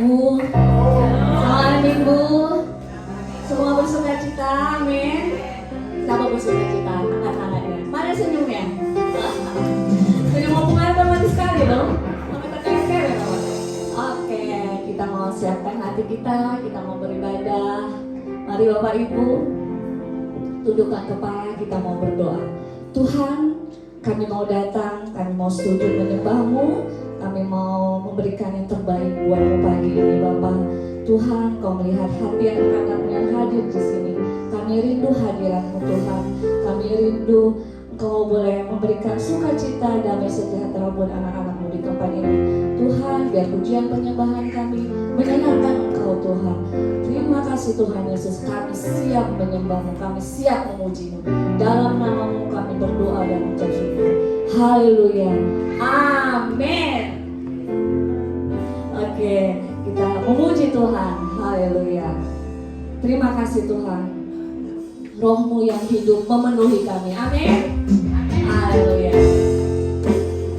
Bu, selamat minggu. Semua bersuka cita, amin. Siapa bersuka cita? Angkat tangannya. Mana senyumnya? Senyum hubungan otomatis sekali dong. Sampai terkeker ya kawan. Oke, kita mau siapkan hati kita mau beribadah. Mari Bapak Ibu, tundukkan kepala, kita mau berdoa. Tuhan, kami mau datang, kami mau sujud menyembah-Mu. Kami mau memberikan yang terbaik buat-Mu pagi ini Bapak. Tuhan, Kau melihat hati anak-anak yang hadir di sini. Kami rindu hadirat-Mu Tuhan. Kami rindu Engkau boleh memberikan sukacita, damai sejahtera buat anak-anak-Mu di tempat ini. Tuhan, biar pujian penyembahan kami menyenangkan Engkau Tuhan. Terima kasih Tuhan Yesus, kami siap menyembah-Mu, kami siap memuji-Mu. Dalam nama-Mu kami berdoa dan mengucap syukur. Haleluya. Amin. Oke, kita memuji Tuhan. Haleluya. Terima kasih Tuhan. Roh-Mu yang hidup memenuhi kami. Amin. Haleluya.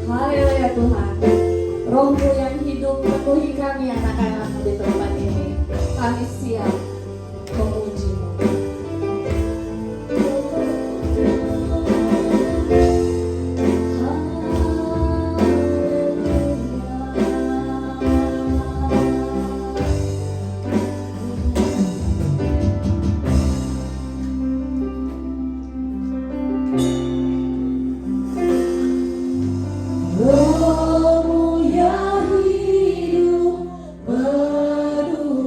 Haleluya Tuhan. Roh-Mu yang hidup memenuhi kami anak-anak-Mu di tempat ini. Kami siap memuji-Mu. Roh-Mu yang hidup memenuhiku.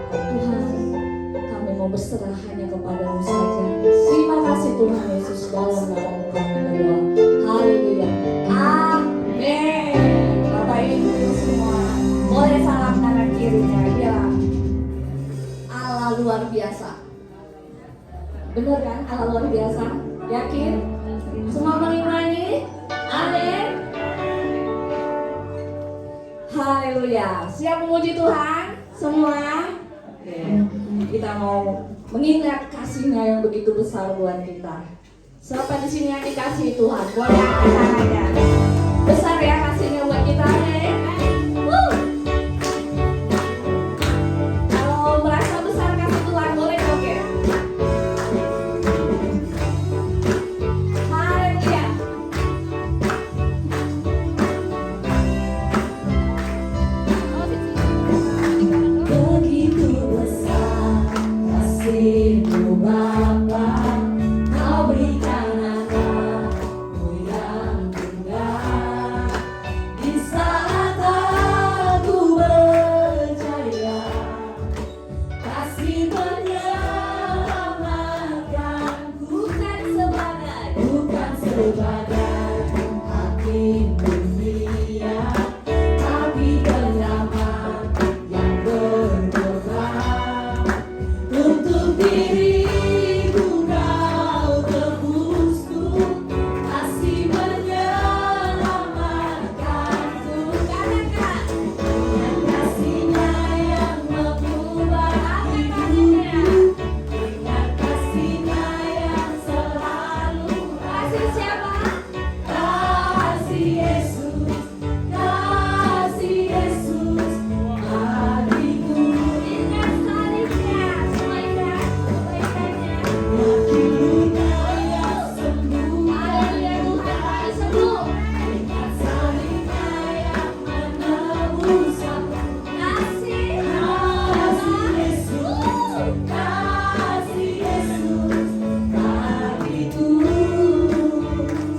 Tuhan, kami mau berserah hanya kepadamu saja. Terima kasih. kasih Tuhan Yesus dalam nama kami berdoa. Haleluya. Amin. Bapak Ibu semua, boleh salam kanan kirinya. Bilang Allah luar biasa. Benar kan? Allah luar biasa. Yakin? Semua mengimani? Amin. Haleluya. Siap memuji Tuhan? Semua? Oke. Kita mau mengingat kasih-Nya yang begitu besar buat kita. Siapa di sini yang dikasihi Tuhan? Boleh angkat tangannya. Besar ya kasih-Nya buat kita, amin. Kalau merasa besar kasih Tuhan, boleh joget. Haleluya. Begitu besar kasih-Mu Bapa, Kau berikan anakmu yang tunggal. Di saat aku percaya, kasih menyelamatkan. Bukan sebagai hakim dunia, tapi penyelamat yang berkorban. Untuk diriku Kau tebusku, kasih menyelamatkanku. Dengan kasih-Nya yang mengubah hidupku, dengan kasih-Nya yang selalu. Kasih siapa? Kasih Yesus, kasih Yesus, adikku. Ingat salibnya, semua ingat kebaikannya. Yakin luka yang sembuh. Haleluya, Tuhan kami sembuh. Ingat salibnya yang menebus aku. Kasih Yesus, kasih Yesus, adikku.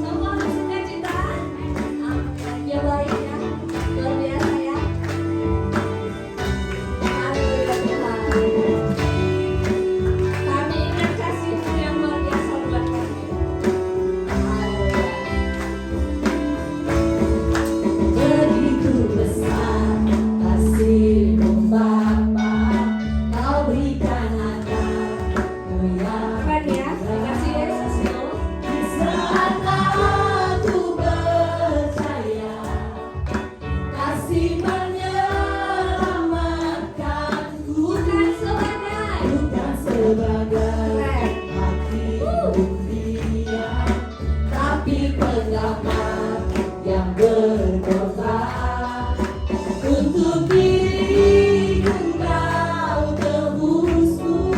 Semua bersukacita. Ya baik ya, luar biasa ya. Haleluya Tuhan. Kami ingat kasih-Mu yang luar biasa buat kami. Haleluya. Begitu besar kasih-Mu Bapa, Kau berikan anakmu yang dikasih Yesus ya. Di saat aku percaya, kasih menyelamatkan. Bukan sebagai hakim dunia, tapi penyelamat yang berkorban. Untuk diriku Kau tebusku,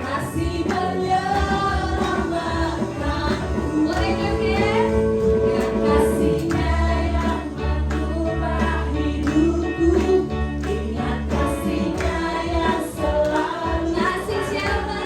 kasih menyelamatkan. Boleh joget? Dengan kasih-Nya yang mengubah hidupku, ingat kasih-Nya yang selalu. Kasih siapa?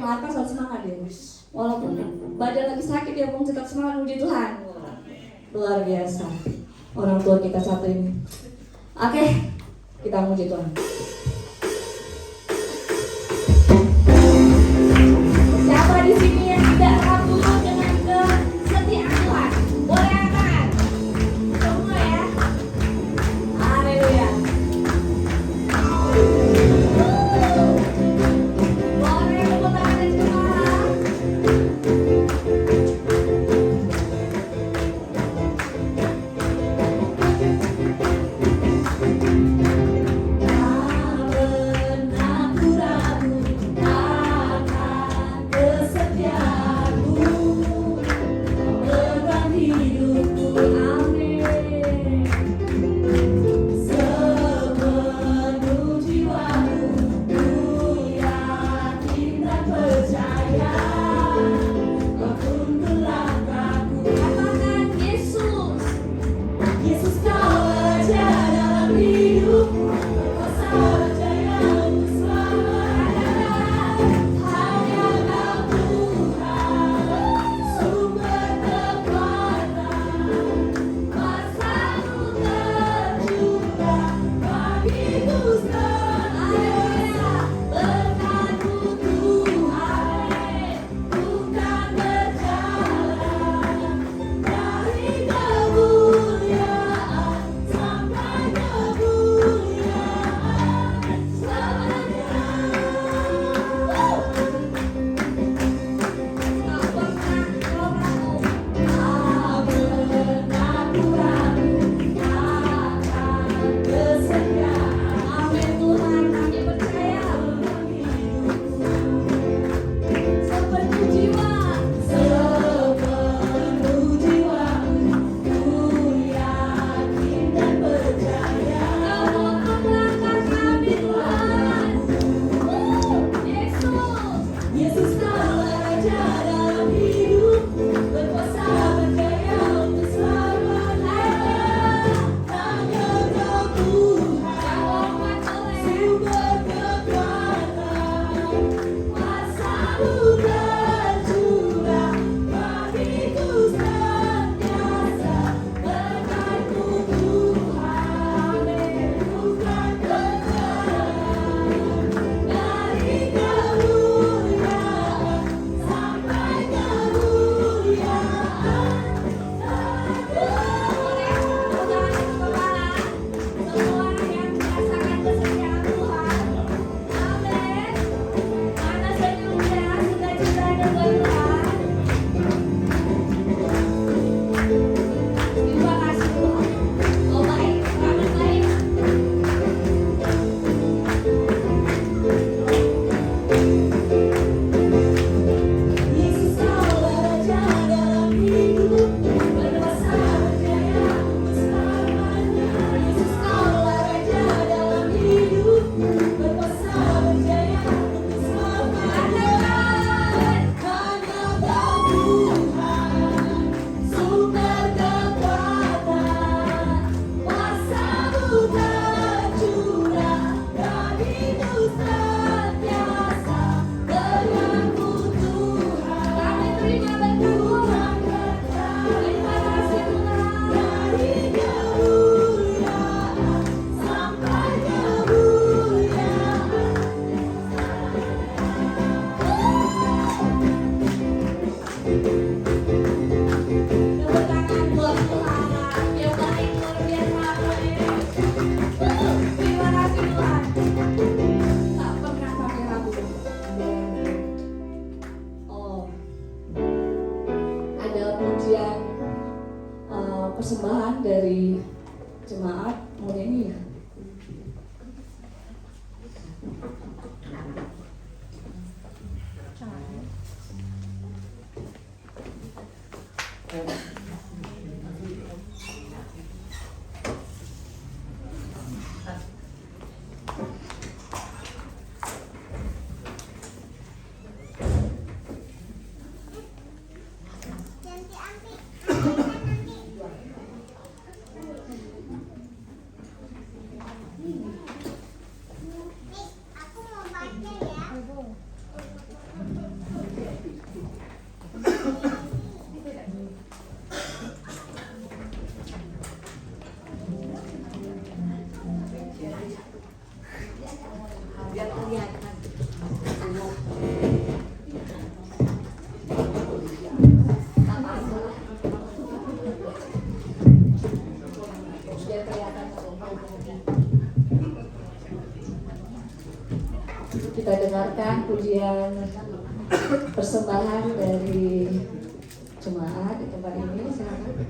Arka selalu semangat ya. Walaupun badan lagi sakit dia mau tetap semangat puji Tuhan. Luar biasa orang tua kita satu ini. Oke, kita muji Tuhan. Siapa di sini yang tidak ragu dengan kesetiaan Tuhan? Boleh angkat. Semua ya. Haleluya. Boleh tepuk tangan dan semangat. Persembahan dari jemaat mau nyanyi ya? pujian persembahan dari jemaat di tempat ini. Silakan.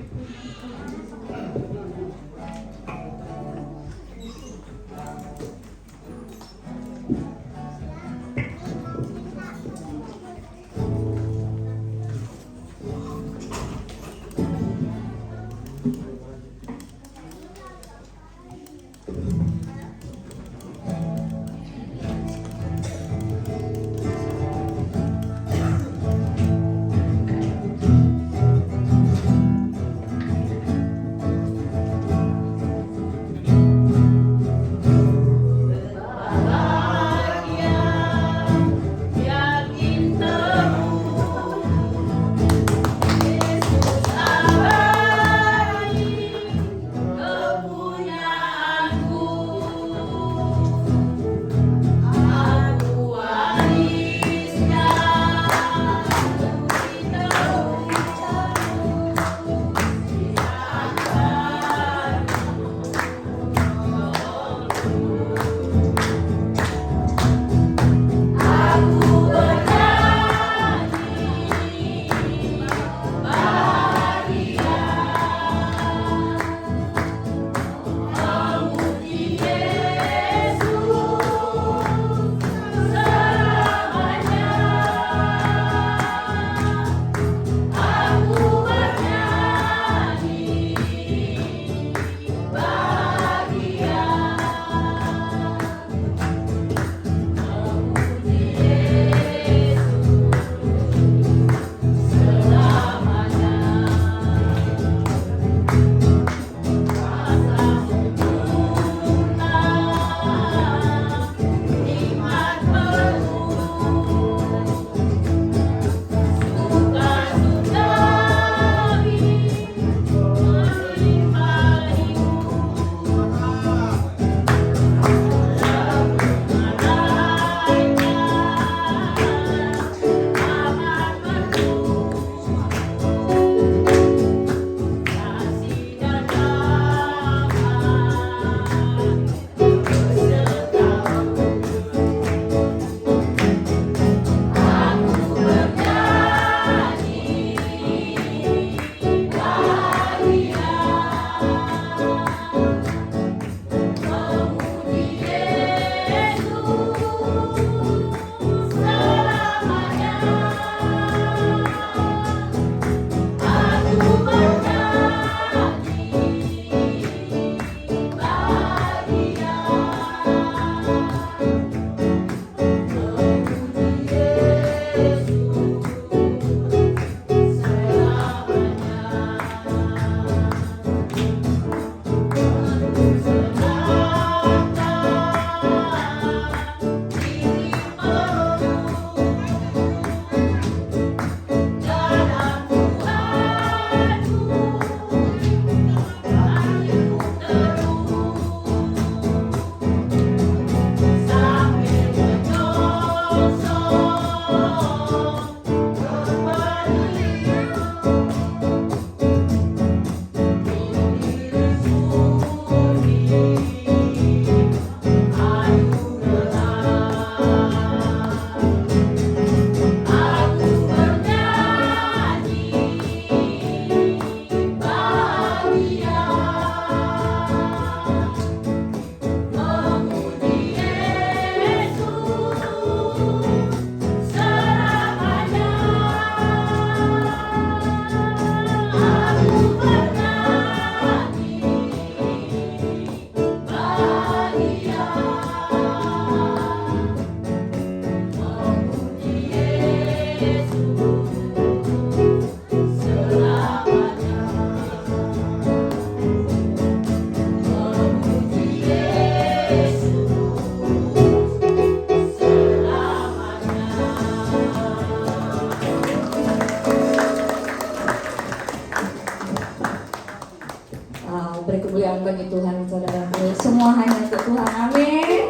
kemuliaan bagi Tuhan, saudaraku. Semua hanya untuk Tuhan. Amin.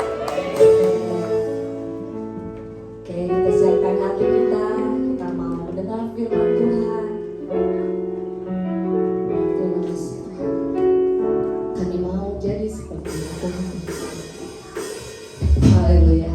Oke, kita siapkan hati kita. Kita mau mendengar firman Tuhan. Terima kasih Tuhan. Kami mau jadi seperti Tuhan. Haleluya.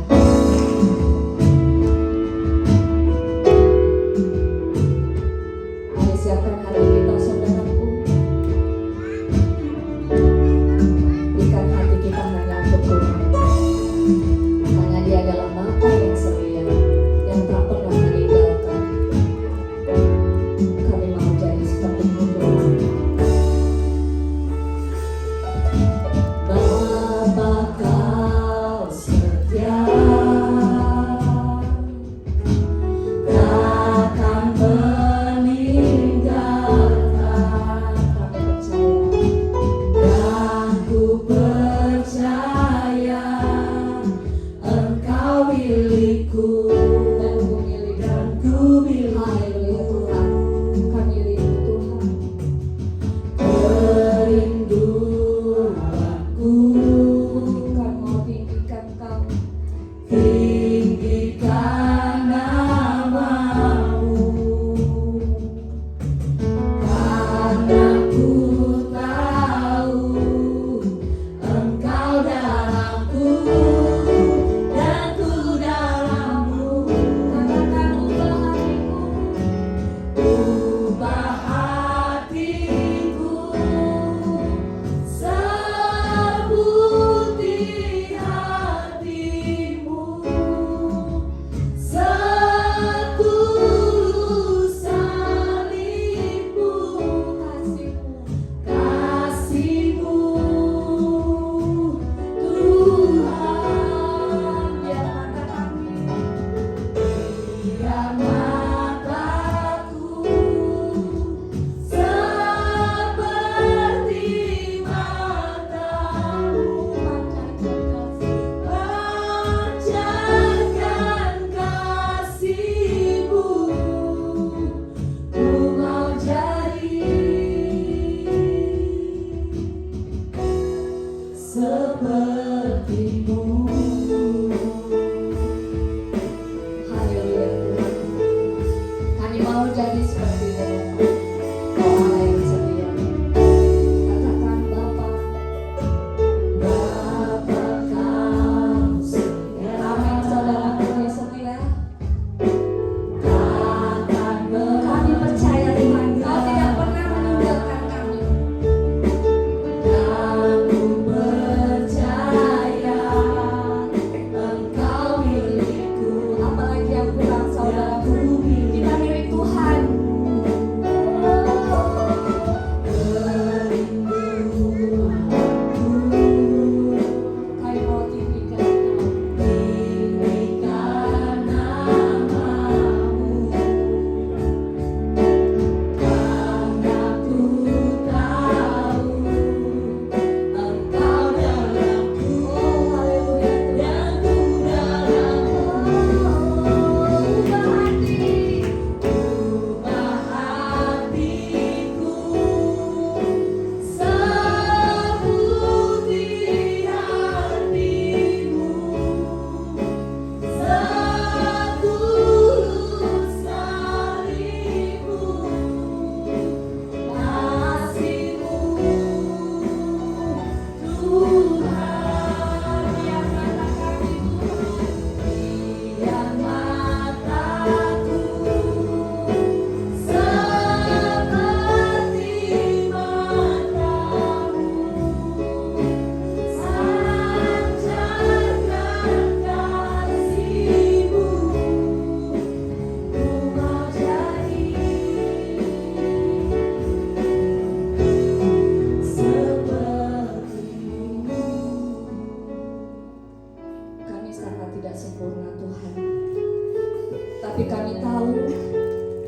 Tapi kami tahu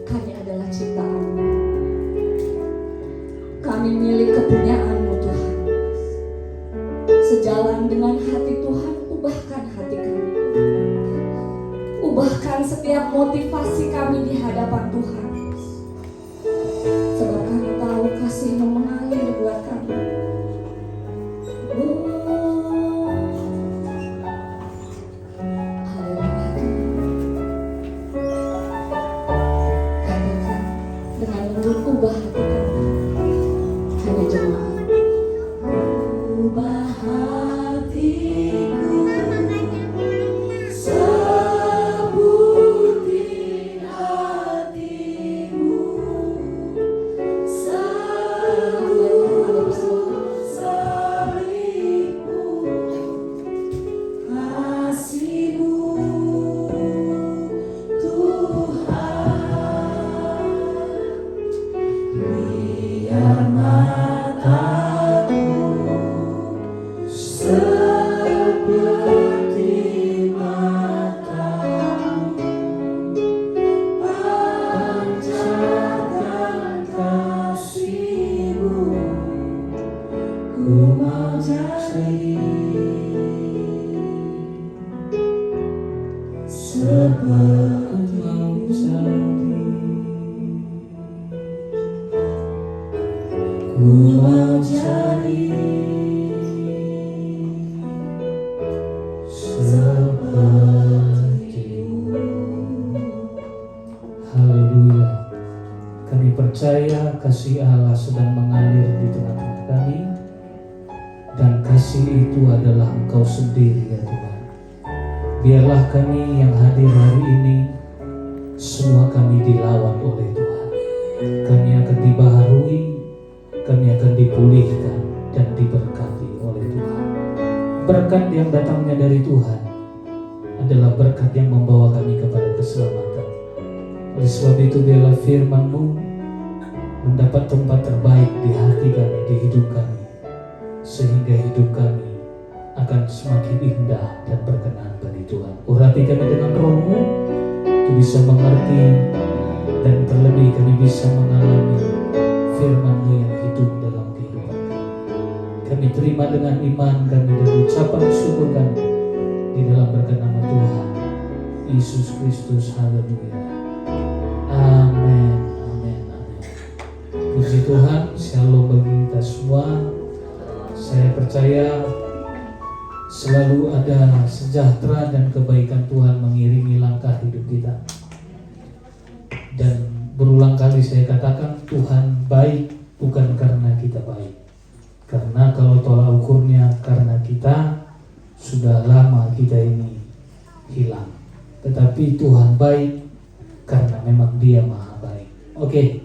kami adalah ciptaan-Mu. Kami milik kepunyaan-Mu Tuhan. Sejalan dengan hati Tuhan, ubahkan hati kami. Ubahkan setiap motivasi kami di hadapan Tuhan. Sebab kami tahu kasih-Mu mengalir buat kami. Ubah hati kami, hanya jemaat. Ubah hatiku seperti hatimu, sesalibmu kasih-Mu biar mataku seperti matamu, pancarkan kasih-Mu, ku mau jadi ku mau jadi seperti-Mu. Haleluya. Kami percaya kasih Allah sedang mengalir di tengah-tengah kami, dan kasih itu adalah Engkau sendiri ya Tuhan. Biarlah kami yang hadir hari ini, semua kami dilawan oleh Tuhan. Kami akan dibaharui, kami akan dipulihkan dan diberkati oleh Tuhan. Berkat yang datangnya dari Tuhan adalah berkat yang membawa kami kepada keselamatan. Oleh sebab itu biarlah firman-Mu mendapat tempat terbaik di hati kami, di hidup kami, sehingga hidup kami akan semakin indah dan berkenan bagi Tuhan. Urapi kami dengan Roh-Mu, untuk bisa mengerti, dan terlebih kami bisa mengalami firman-Mu yang hidup dalam kehidupan kami. Kami terima dengan iman kami dan ucapan syukur kami di dalam berkat nama Tuhan Yesus Kristus. Haleluya. Amin. Amin. Amin. Puji Tuhan. Shalom bagi kita semua. Saya percaya selalu ada sejahtera dan kebaikan Tuhan mengiringi langkah hidup kita. Dan berulang kali saya katakan, Tuhan baik bukan karena kita baik. Karena kalau tolak ukurnya karena kita, sudah lama kita ini hilang. Tetapi Tuhan baik karena memang Dia maha baik. Oke,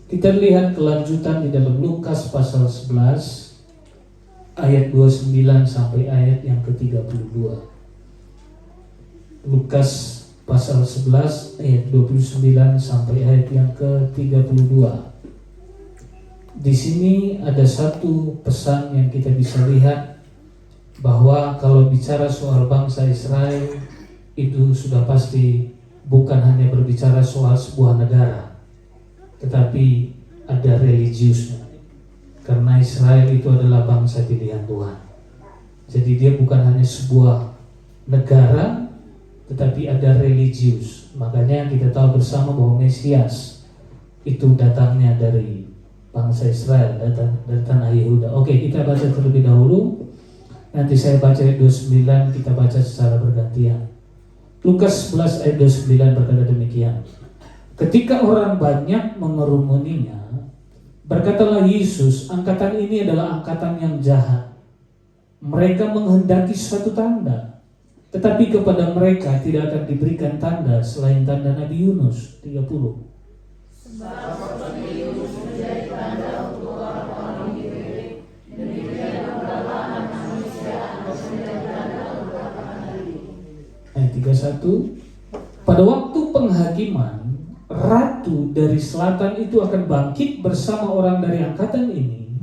kita lihat kelanjutan di dalam Lukas pasal 11 ayat 29 sampai ayat yang ke-32. Lukas pasal 11 ayat 29 sampai ayat yang ke-32. Di sini ada satu pesan yang kita bisa lihat, bahwa kalau bicara soal bangsa Israel itu sudah pasti bukan hanya berbicara soal sebuah negara, tetapi ada religiusnya. Karena Israel itu adalah bangsa pilihan Tuhan. Jadi dia bukan hanya sebuah negara, tetapi ada religius. Makanya kita tahu bersama bahwa Mesias itu datangnya dari bangsa Israel, datang dari tanah Yehuda. Oke, kita baca terlebih dahulu. Nanti saya baca ayat 29, kita baca secara bergantian. Lukas 11 ayat 29 berkata demikian. Ketika orang banyak mengerumuninya, berkatalah Yesus, angkatan ini adalah angkatan yang jahat. Mereka menghendaki suatu tanda, tetapi kepada mereka tidak akan diberikan tanda selain tanda Nabi Yunus. 30. Sebab Nabi Yunus menjadi tanda untuk orang-orang dipilih, demikian pula anak manusia harus menjadi tanda untuk para nabi. Ayat 31. Pada waktu penghakiman, ratu dari selatan itu akan bangkit bersama orang dari angkatan ini,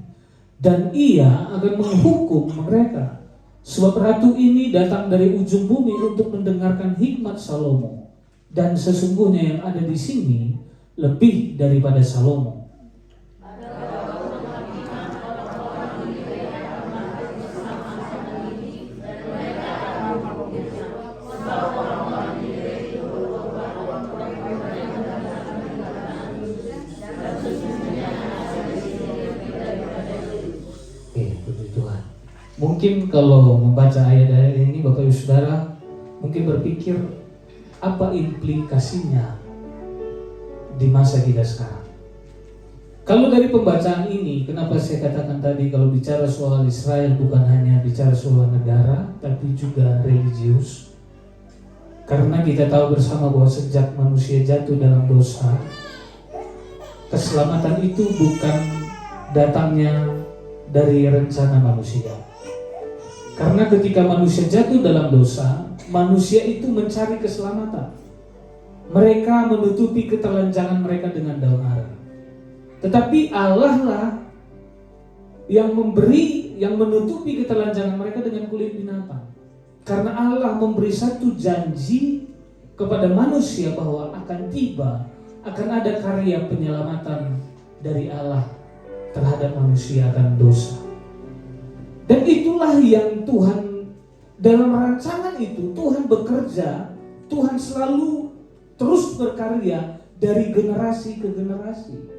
dan ia akan menghukum mereka. Sebab ratu ini datang dari ujung bumi untuk mendengarkan hikmat Salomo, dan sesungguhnya yang ada di sini lebih daripada Salomo. Mungkin kalau membaca ayat-ayat ini Bapak Ibu Saudara mungkin berpikir apa implikasinya di masa kita sekarang. Kalau dari pembacaan ini, kenapa saya katakan tadi kalau bicara soal Israel bukan hanya bicara soal negara, tapi juga religius. Karena kita tahu bersama bahwa sejak manusia jatuh dalam dosa, keselamatan itu bukan datangnya dari rencana manusia. Karena ketika manusia jatuh dalam dosa, manusia itu mencari keselamatan. Mereka menutupi ketelanjangan mereka dengan daun ara. Tetapi Allah lah yang memberi, yang menutupi ketelanjangan mereka dengan kulit binatang. Karena Allah memberi satu janji kepada manusia bahwa akan tiba, akan ada karya penyelamatan dari Allah terhadap manusia akan dosa. Dan itulah yang Tuhan, dalam rancangan itu Tuhan bekerja, Tuhan selalu terus berkarya dari generasi ke generasi.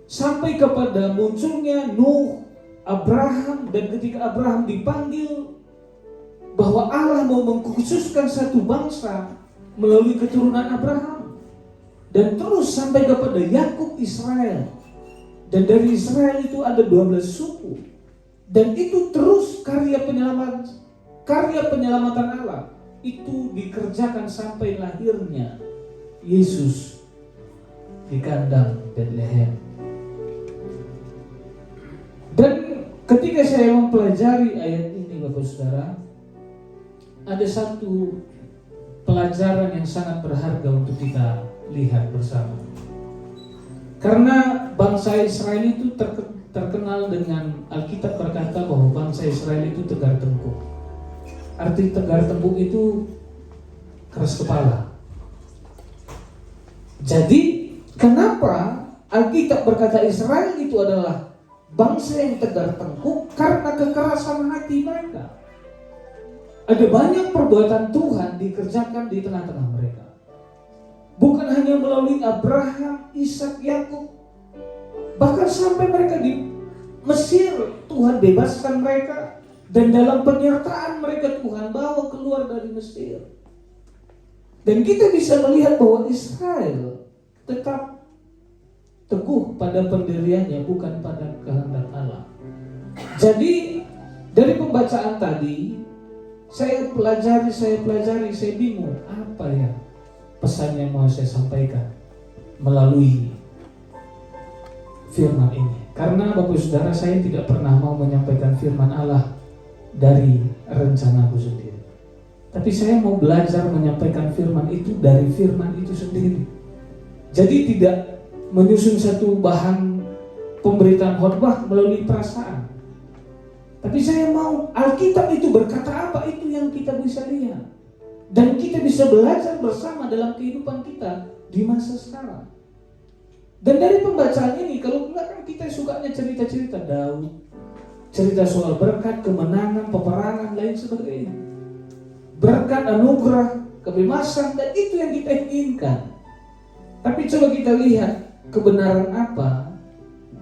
Sampai kepada munculnya Nuh, Abraham, dan ketika Abraham dipanggil bahwa Allah mau mengkhususkan satu bangsa melalui keturunan Abraham. Dan terus sampai kepada Yakub, Israel. Dan dari Israel itu ada 12 suku. Dan itu terus karya penyelamatan Allah itu dikerjakan sampai lahirnya Yesus di kandang Bethlehem. Dan ketika saya mempelajari ayat ini Bapak Saudara, ada satu pelajaran yang sangat berharga untuk kita lihat bersama. Karena bangsa Israel itu terkenal dengan, Alkitab berkata bahwa bangsa Israel itu tegar tengkuk. Arti tegar tengkuk itu keras kepala. Jadi kenapa Alkitab berkata Israel itu adalah bangsa yang tegar tengkuk? Karena kekerasan hati mereka. Ada banyak perbuatan Tuhan dikerjakan di tengah-tengah mereka. Bukan hanya melalui Abraham, Ishak, Yakub, bahkan sampai mereka di Mesir Tuhan bebaskan mereka, dan dalam penyertaan mereka Tuhan bawa keluar dari Mesir. Dan kita bisa melihat bahwa Israel tetap teguh pada pendiriannya, bukan pada kehendak Allah. Jadi dari pembacaan tadi saya pelajari, saya bingung apa ya pesan yang mau saya sampaikan melalui firman ini. Karena Bapak Saudara, saya tidak pernah mau menyampaikan firman Allah dari rencanaku sendiri. Tapi saya mau belajar menyampaikan firman itu dari firman itu sendiri. Jadi tidak menyusun satu bahan pemberitaan khotbah melalui perasaan. Tapi saya mau Alkitab itu berkata apa, itu yang kita bisa lihat. Dan kita bisa belajar bersama dalam kehidupan kita di masa sekarang. Dan dari pembacaan ini, kalau enggak kan kita sukanya cerita-cerita Daud, cerita soal berkat, kemenangan, peperangan, lain sebagainya. Berkat, anugerah, kebebasan, dan itu yang kita inginkan. Tapi coba kita lihat kebenaran apa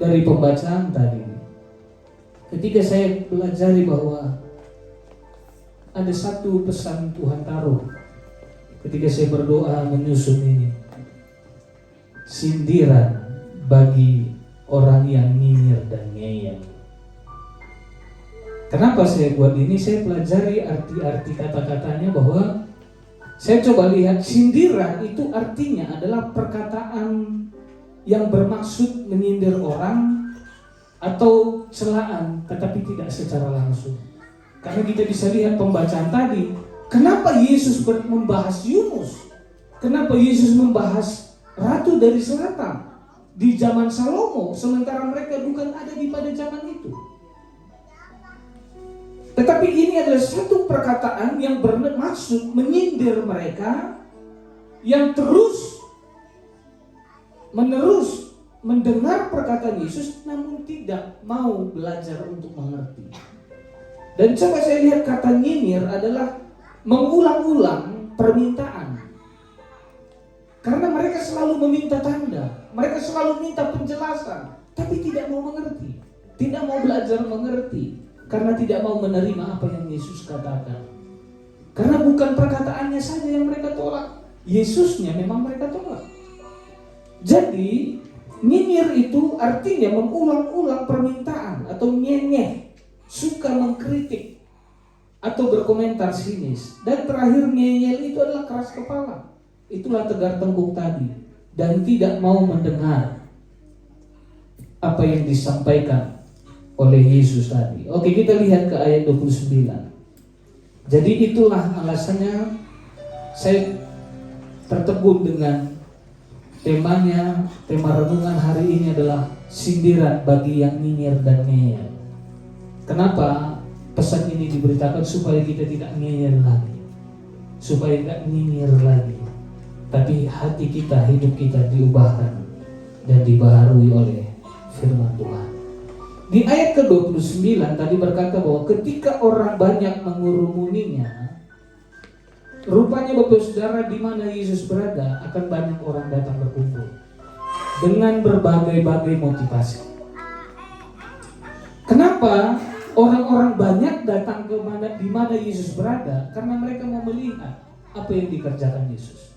dari pembacaan tadi. Ketika saya pelajari bahwa ada satu pesan Tuhan taruh ketika saya berdoa menyusun ini, sindiran bagi orang yang nyinyir dan ngeyel. Kenapa saya buat ini? Saya pelajari arti-arti kata-katanya, bahwa saya coba lihat sindiran itu artinya adalah perkataan yang bermaksud menyindir orang atau celaan, tetapi tidak secara langsung. Karena kita bisa lihat pembacaan tadi, kenapa Yesus membahas Yunus? Kenapa Yesus membahas Ratu dari Selatan di zaman Salomo, sementara mereka bukan ada di pada zaman itu? Tetapi ini adalah satu perkataan yang bermaksud menyindir mereka yang terus menerus mendengar perkataan Yesus namun tidak mau belajar untuk mengerti. Dan coba saya lihat kata nyinyir adalah mengulang-ulang permintaan. Karena mereka selalu meminta tanda, mereka selalu minta penjelasan, tapi tidak mau mengerti, tidak mau belajar mengerti, karena tidak mau menerima apa yang Yesus katakan. Karena bukan perkataannya saja yang mereka tolak, Yesusnya memang mereka tolak. Jadi nyinyir itu artinya mengulang-ulang permintaan atau nyenyeh, suka mengkritik atau berkomentar sinis. Dan terakhir ngeyel itu adalah keras kepala. Itulah tegar tengkuk tadi, dan tidak mau mendengar apa yang disampaikan oleh Yesus tadi. Oke, kita lihat ke ayat 29. Jadi itulah alasannya saya tertegun dengan temanya. Tema renungan hari ini adalah sindiran bagi yang nyinyir dan ngeyel. Kenapa pesan ini diberitakan? Supaya kita tidak ngeyel lagi, supaya tidak nyinyir lagi, tapi hati kita, hidup kita diubahkan dan dibaharui oleh firman Tuhan. Di ayat ke-29 tadi berkata bahwa ketika orang banyak mengurumuninya, rupanya Bapak Saudara, di mana Yesus berada akan banyak orang datang berkumpul dengan berbagai-bagai motivasi. Kenapa orang-orang banyak datang di mana Yesus berada? Karena mereka mau melihat apa yang dikerjakan Yesus.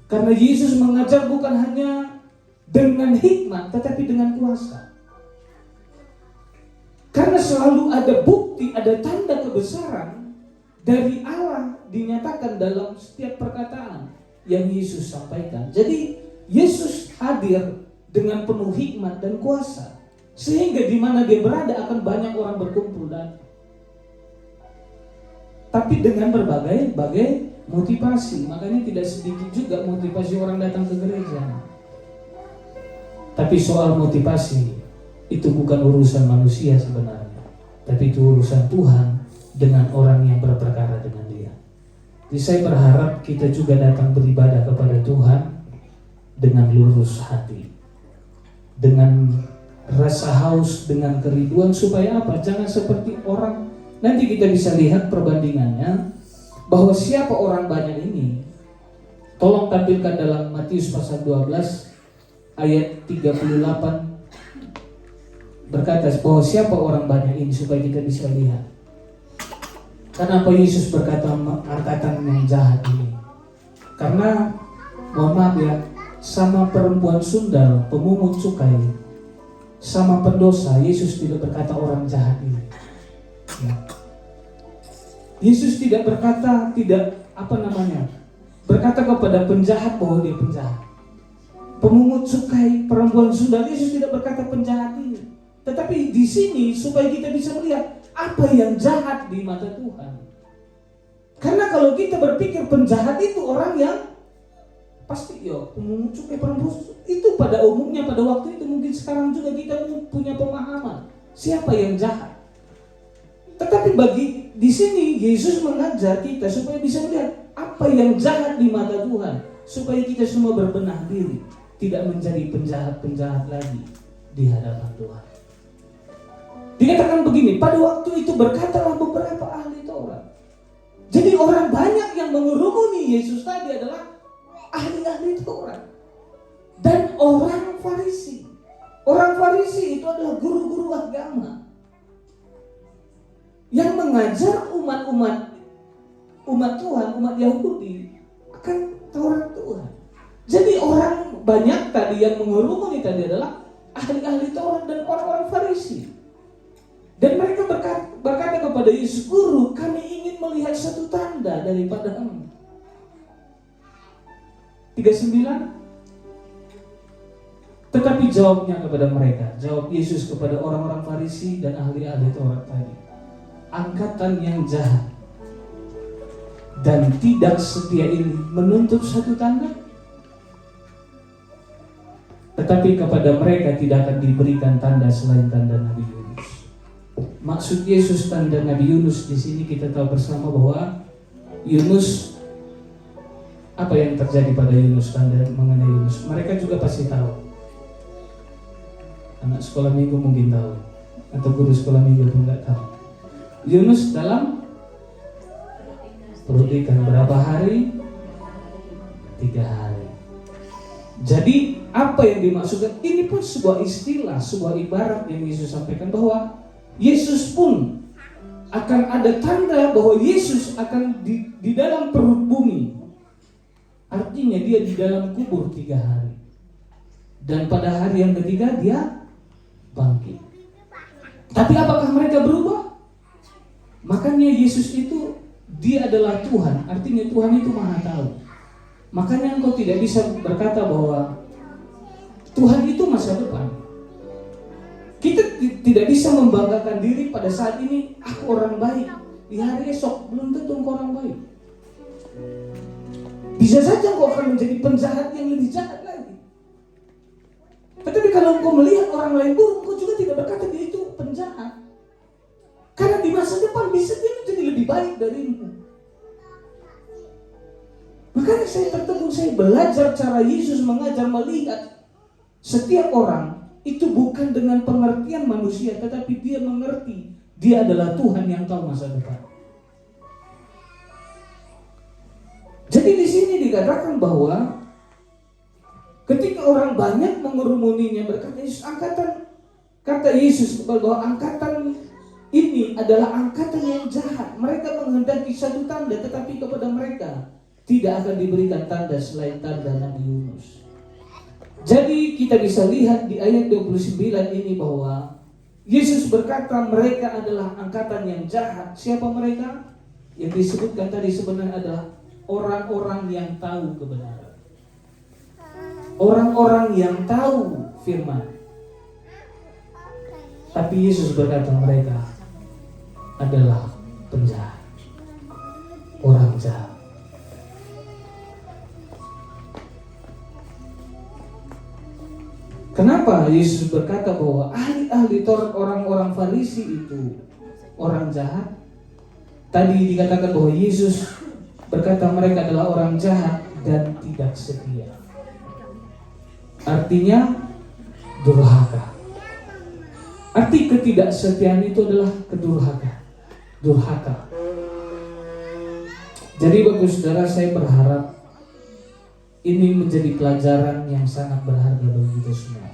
Karena Yesus mengajar bukan hanya dengan hikmat, tetapi dengan kuasa. Karena selalu ada bukti, ada tanda kebesaran dari Allah dinyatakan dalam setiap perkataan yang Yesus sampaikan. Jadi Yesus hadir dengan penuh hikmat dan kuasa, sehingga di mana dia berada akan banyak orang berkumpul dan tapi dengan berbagai motivasi. Makanya tidak sedikit juga motivasi orang datang ke gereja. Tapi soal motivasi itu bukan urusan manusia sebenarnya, tapi itu urusan Tuhan dengan orang yang berperkara dengan Dia. Jadi saya berharap kita juga datang beribadah kepada Tuhan dengan lurus hati, dengan rasa haus, dengan kerinduan, supaya apa? Jangan seperti orang. Nanti kita bisa lihat perbandingannya bahwa siapa orang banyak ini. Tolong tampilkan dalam Matius pasal 12 ayat 38, berkata bahwa siapa orang banyak ini, supaya kita bisa lihat. Kenapa Yesus berkata angkatan yang jahat ini? Karena mohon maaf ya, sama perempuan sundal, pemungut cukai, sama pendosa, Yesus tidak berkata orang jahat ini. Ya. Yesus tidak berkata, berkata kepada penjahat bahwa dia penjahat. Pemungut cukai, perempuan sundal, Yesus tidak berkata penjahat ini. Tetapi di sini supaya kita bisa melihat apa yang jahat di mata Tuhan. Karena kalau kita berpikir penjahat itu orang yang pasti pemungut cukai, perempuan itu pada umumnya pada waktu itu, mungkin sekarang juga kita punya pemahaman siapa yang jahat. Tetapi di sini Yesus mengajar kita supaya bisa melihat apa yang jahat di mata Tuhan, supaya kita semua berbenah diri, tidak menjadi penjahat-penjahat lagi di hadapan Tuhan. Dikatakan begini, pada waktu itu berkatalah beberapa ahli Taurat. Jadi orang banyak yang mengerumuni Yesus tadi adalah ahli-ahli Taurat dan orang Farisi. Orang Farisi itu adalah guru-guru agama yang mengajar umat Tuhan, umat Yahudi akan Taurat Tuhan. Jadi orang banyak tadi yang mengerumuni tadi adalah ahli-ahli Taurat dan orang-orang Farisi. Dan mereka berkata kepada Yesus, "Guru, kami ingin melihat satu tanda daripadamu." 39. Tetapi jawabnya kepada mereka, jawab Yesus kepada orang-orang Farisi dan ahli-ahli Taurat tadi, "Angkatan yang jahat dan tidak setia ini menuntut satu tanda, tetapi kepada mereka tidak akan diberikan tanda selain tanda Nabi Yunus." Maksud Yesus tanda Nabi Yunus di sini kita tahu bersama bahwa Yunus, apa yang terjadi pada Yunus, tanda mengenai Yunus mereka juga pasti tahu. Anak sekolah minggu mungkin tahu, atau guru sekolah minggu pun nggak tahu. Yunus dalam perut ikan berapa hari? 3 hari. Jadi apa yang dimaksudkan? Ini pun sebuah istilah, sebuah ibarat yang Yesus sampaikan bahwa Yesus pun akan ada tanda bahwa Yesus akan di dalam perut bumi. Artinya dia di dalam kubur 3 hari. Dan pada hari yang ketiga dia bangkit. Tapi apakah mereka berubah? Makanya Yesus itu dia adalah Tuhan. Artinya Tuhan itu Maha Tahu. Makanya engkau tidak bisa berkata bahwa Tuhan itu masa depan. Kita tidak bisa membanggakan diri pada saat ini, aku orang baik. Di hari esok belum tentu engkau orang baik. Bisa saja engkau akan menjadi penjahat yang lebih jahat lagi. Tetapi kalau engkau melihat orang lain buruk, engkau juga tidak berkata dia itu penjahat. Karena di masa depan bisa dia menjadi lebih baik darimu. Makanya saya tertegun, saya belajar cara Yesus mengajar, melihat setiap orang itu bukan dengan pengertian manusia, tetapi dia mengerti dia adalah Tuhan yang tahu masa depan. Jadi di sini dikatakan bahwa ketika orang banyak mengerumuninya, berkata Yesus, kata Yesus bahwa angkatan ini adalah angkatan yang jahat. Mereka menghendaki satu tanda, tetapi kepada mereka tidak akan diberikan tanda selain tanda Nabi Yunus. Jadi kita bisa lihat di ayat 29 ini bahwa Yesus berkata mereka adalah angkatan yang jahat. Siapa mereka? Yang disebutkan tadi sebenarnya adalah orang-orang yang tahu kebenaran. Orang-orang yang tahu firman. Tapi Yesus berkata mereka adalah penjahat, orang jahat. Kenapa Yesus berkata bahwa ahli-ahli Taurat, orang-orang Farisi itu orang jahat? Tadi dikatakan bahwa Yesus berkata mereka adalah orang jahat dan tidak setia. artinya durhaka. Arti ketidaksetiaan itu adalah durhaka. Jadi Bapak Saudara, saya berharap ini menjadi pelajaran yang sangat berharga bagi kita semua.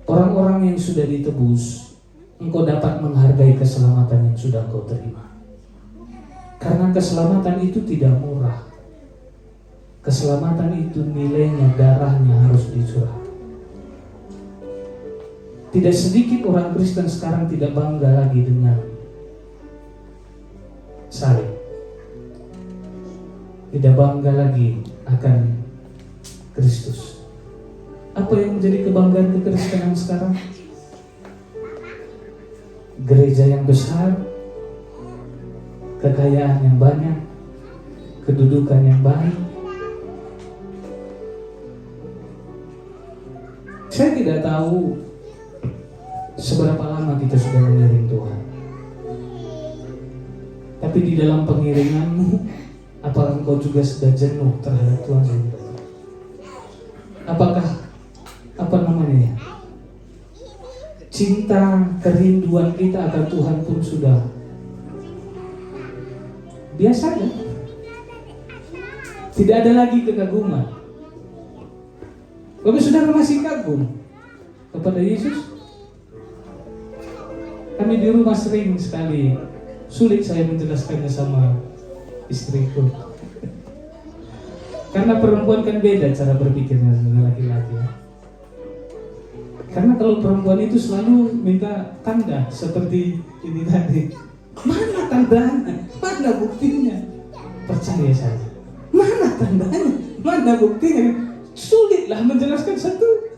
Orang-orang yang sudah ditebus, engkau dapat menghargai keselamatan yang sudah engkau terima. Karena keselamatan itu tidak murah. Keselamatan itu nilainya, darahnya harus dicurah. Tidak sedikit orang Kristen sekarang tidak bangga lagi dengan salib. Tidak bangga lagi akan Kristus. Apa yang menjadi kebanggaan kekristenan sekarang? Gereja yang besar, kekayaan yang banyak, kedudukan yang baik. Saya tidak tahu seberapa lama kita sudah mengiring Tuhan. Tapi di dalam pengiringanmu, apakah engkau juga sudah jenuh terhadap Tuhan sendiri? Apakah cinta, kerinduan kita akan Tuhan pun sudah biasa ya? Tidak ada lagi kekaguman. Bapak Saudara masih kagum kepada Yesus? Kami di rumah sering sekali sulit saya menjelaskannya sama istriku. Karena perempuan kan beda cara berpikirnya dengan laki-laki. Karena kalau perempuan itu selalu minta tanda seperti ini tadi. Mana tandanya? Mana buktinya? Percaya saja. Mana tandanya? Mana buktinya? Sulitlah menjelaskan satu.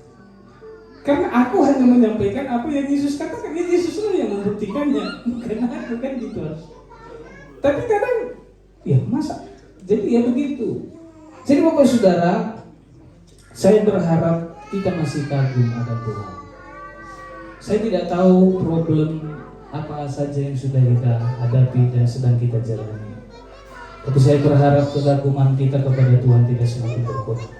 Karena aku hanya menyampaikan apa yang Yesus katakan. Yesuslah yang membuktikannya, bukan aku, kan gitu. Tapi kadang, ya masa? Jadi ya begitu. Jadi Bapak Saudara, saya berharap kita masih kagum akan Tuhan. Saya tidak tahu problem apa saja yang sudah kita hadapi dan sedang kita jalani. Tapi saya berharap kekaguman kita kepada Tuhan tidak semakin berkurang.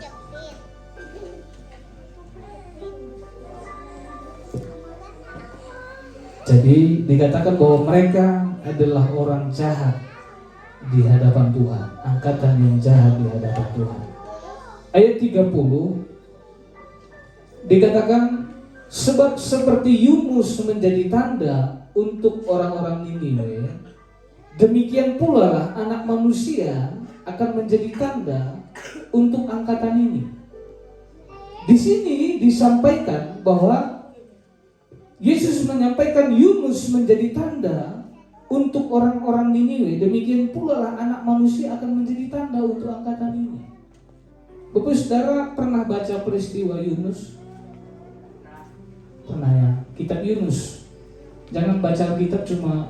Jadi dikatakan bahwa mereka adalah orang jahat di hadapan Tuhan, angkatan yang jahat di hadapan Tuhan. Ayat 30 dikatakan, sebab seperti Yunus menjadi tanda untuk orang-orang Niniwe, demikian pula lah Anak Manusia akan menjadi tanda untuk angkatan ini. Di sini disampaikan bahwa Yesus menyampaikan Yunus menjadi tanda untuk orang-orang Niniwe, demikian pula lah Anak Manusia akan menjadi tanda untuk angkatan ini. Bapak Saudara pernah baca peristiwa Yunus? Pernah ya? Kitab Yunus. Jangan baca kitab cuma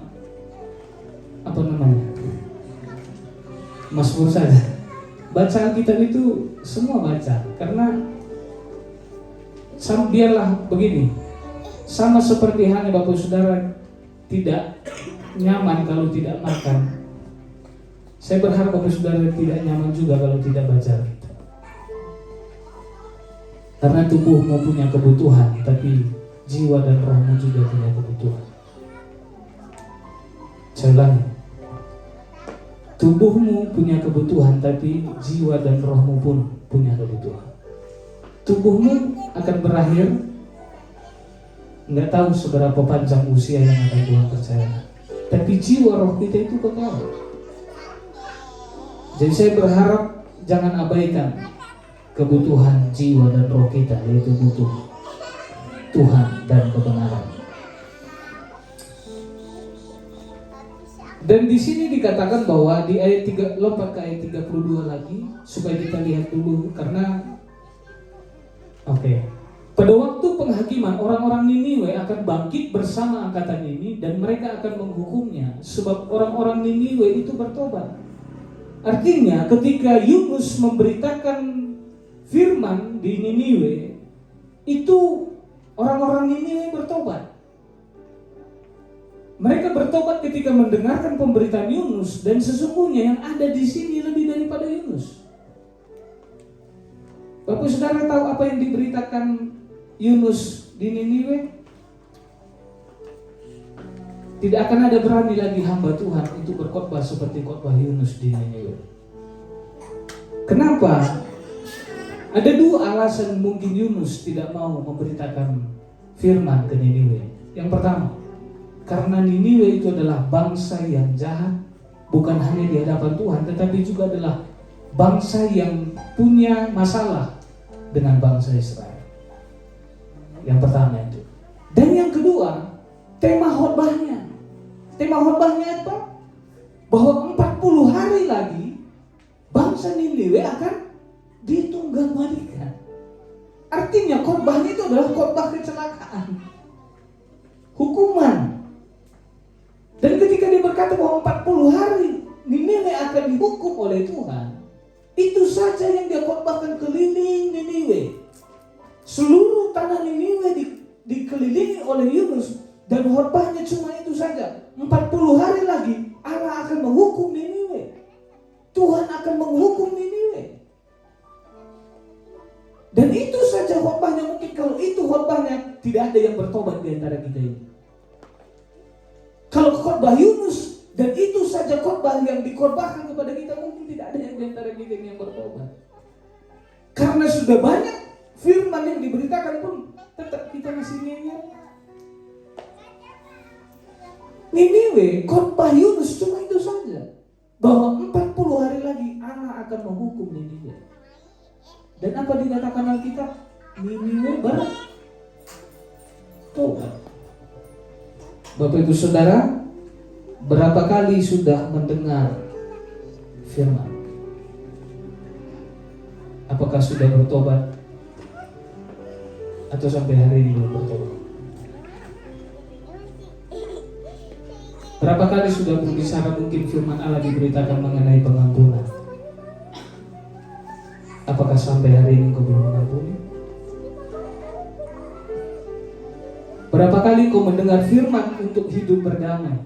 Mazmur saja. Baca kitab itu semua baca, karena biarlah begini. Sama seperti halnya Bapak Saudara tidak nyaman kalau tidak makan. Saya berharap Bapak Saudara tidak nyaman juga kalau tidak baca kitab. Karena tubuhmu punya kebutuhan, tapi jiwa dan rohmu juga punya kebutuhan. Saya ulangi. Tubuhmu punya kebutuhan, tapi jiwa dan rohmu pun punya kebutuhan. Tubuhmu akan berakhir, nggak tahu seberapa panjang usia yang akan Tuhan percayakan. Tapi jiwa roh kita itu kekal. Jadi saya berharap jangan abaikan kebutuhan jiwa dan roh kita, yaitu butuh Tuhan dan kebenaran. Dan di sini dikatakan bahwa di ayat 3, lompat ke ayat 32 lagi supaya kita lihat dulu, karena pada waktu penghakiman orang-orang Niniwe akan bangkit bersama angkatan ini dan mereka akan menghukumnya, sebab orang-orang Niniwe itu bertobat. Artinya ketika Yunus memberitakan firman di Niniwe, itu orang-orang Niniwe bertobat. Mereka bertobat ketika mendengarkan pemberitaan Yunus, dan sesungguhnya yang ada di sini lebih daripada Yunus. Bapak Saudara tahu apa yang diberitakan Yunus di Niniwe? Tidak akan ada berani lagi hamba Tuhan untuk berkhotbah seperti khotbah Yunus di Niniwe. Kenapa? Ada dua alasan mungkin Yunus tidak mau memberitakan firman ke Niniwe. Yang pertama, karena Niniwe itu adalah bangsa yang jahat, bukan hanya di hadapan Tuhan, tetapi juga adalah bangsa yang punya masalah dengan bangsa Israel. Yang pertama itu. Dan yang kedua, tema khotbahnya. Tema khotbahnya apa? Bahwa 40 hari lagi bangsa Niniwe akan ditunggangbalikan. Artinya khotbahnya itu adalah khotbah kecelakaan, hukuman. Dan ketika dia berkata bahwa 40 hari Niniwe akan dihukum oleh Tuhan, itu saja yang dia khotbahkan keliling Niniwe. Seluruh tanah Niniwe dikelilingi oleh Yunus, dan khotbahnya cuma itu saja. 40 hari lagi Allah akan menghukum Niniwe. Tuhan akan menghukum Niniwe. Dan itu saja khotbahnya. Mungkin kalau itu khotbahnya, tidak ada yang bertobat di antara kita ini. Kalau khotbah Yunus dan itu saja khotbah yang dikhotbahkan kepada kita, mungkin tidak ada yang di antara kita ini yang bertobat. Karena sudah banyak firman yang diberitakan pun tetap kita masih ngeyel. Niniwe, khotbah Yunus cuma itu saja, bahwa 40 hari lagi Allah akan menghukum Niniwe. Dan apa dikatakan Alkitab? Niniwe bertobat. Bapak Ibu Saudara, berapa kali sudah mendengar firman? Apakah sudah bertobat? Atau sampai hari ini belum bertobat? Berapa kali sudah berbicara mungkin firman Allah diberitakan mengenai pengampunan? Apakah sampai hari ini kau belum mengampuni? Berapa kali kau mendengar firman untuk hidup berdamai?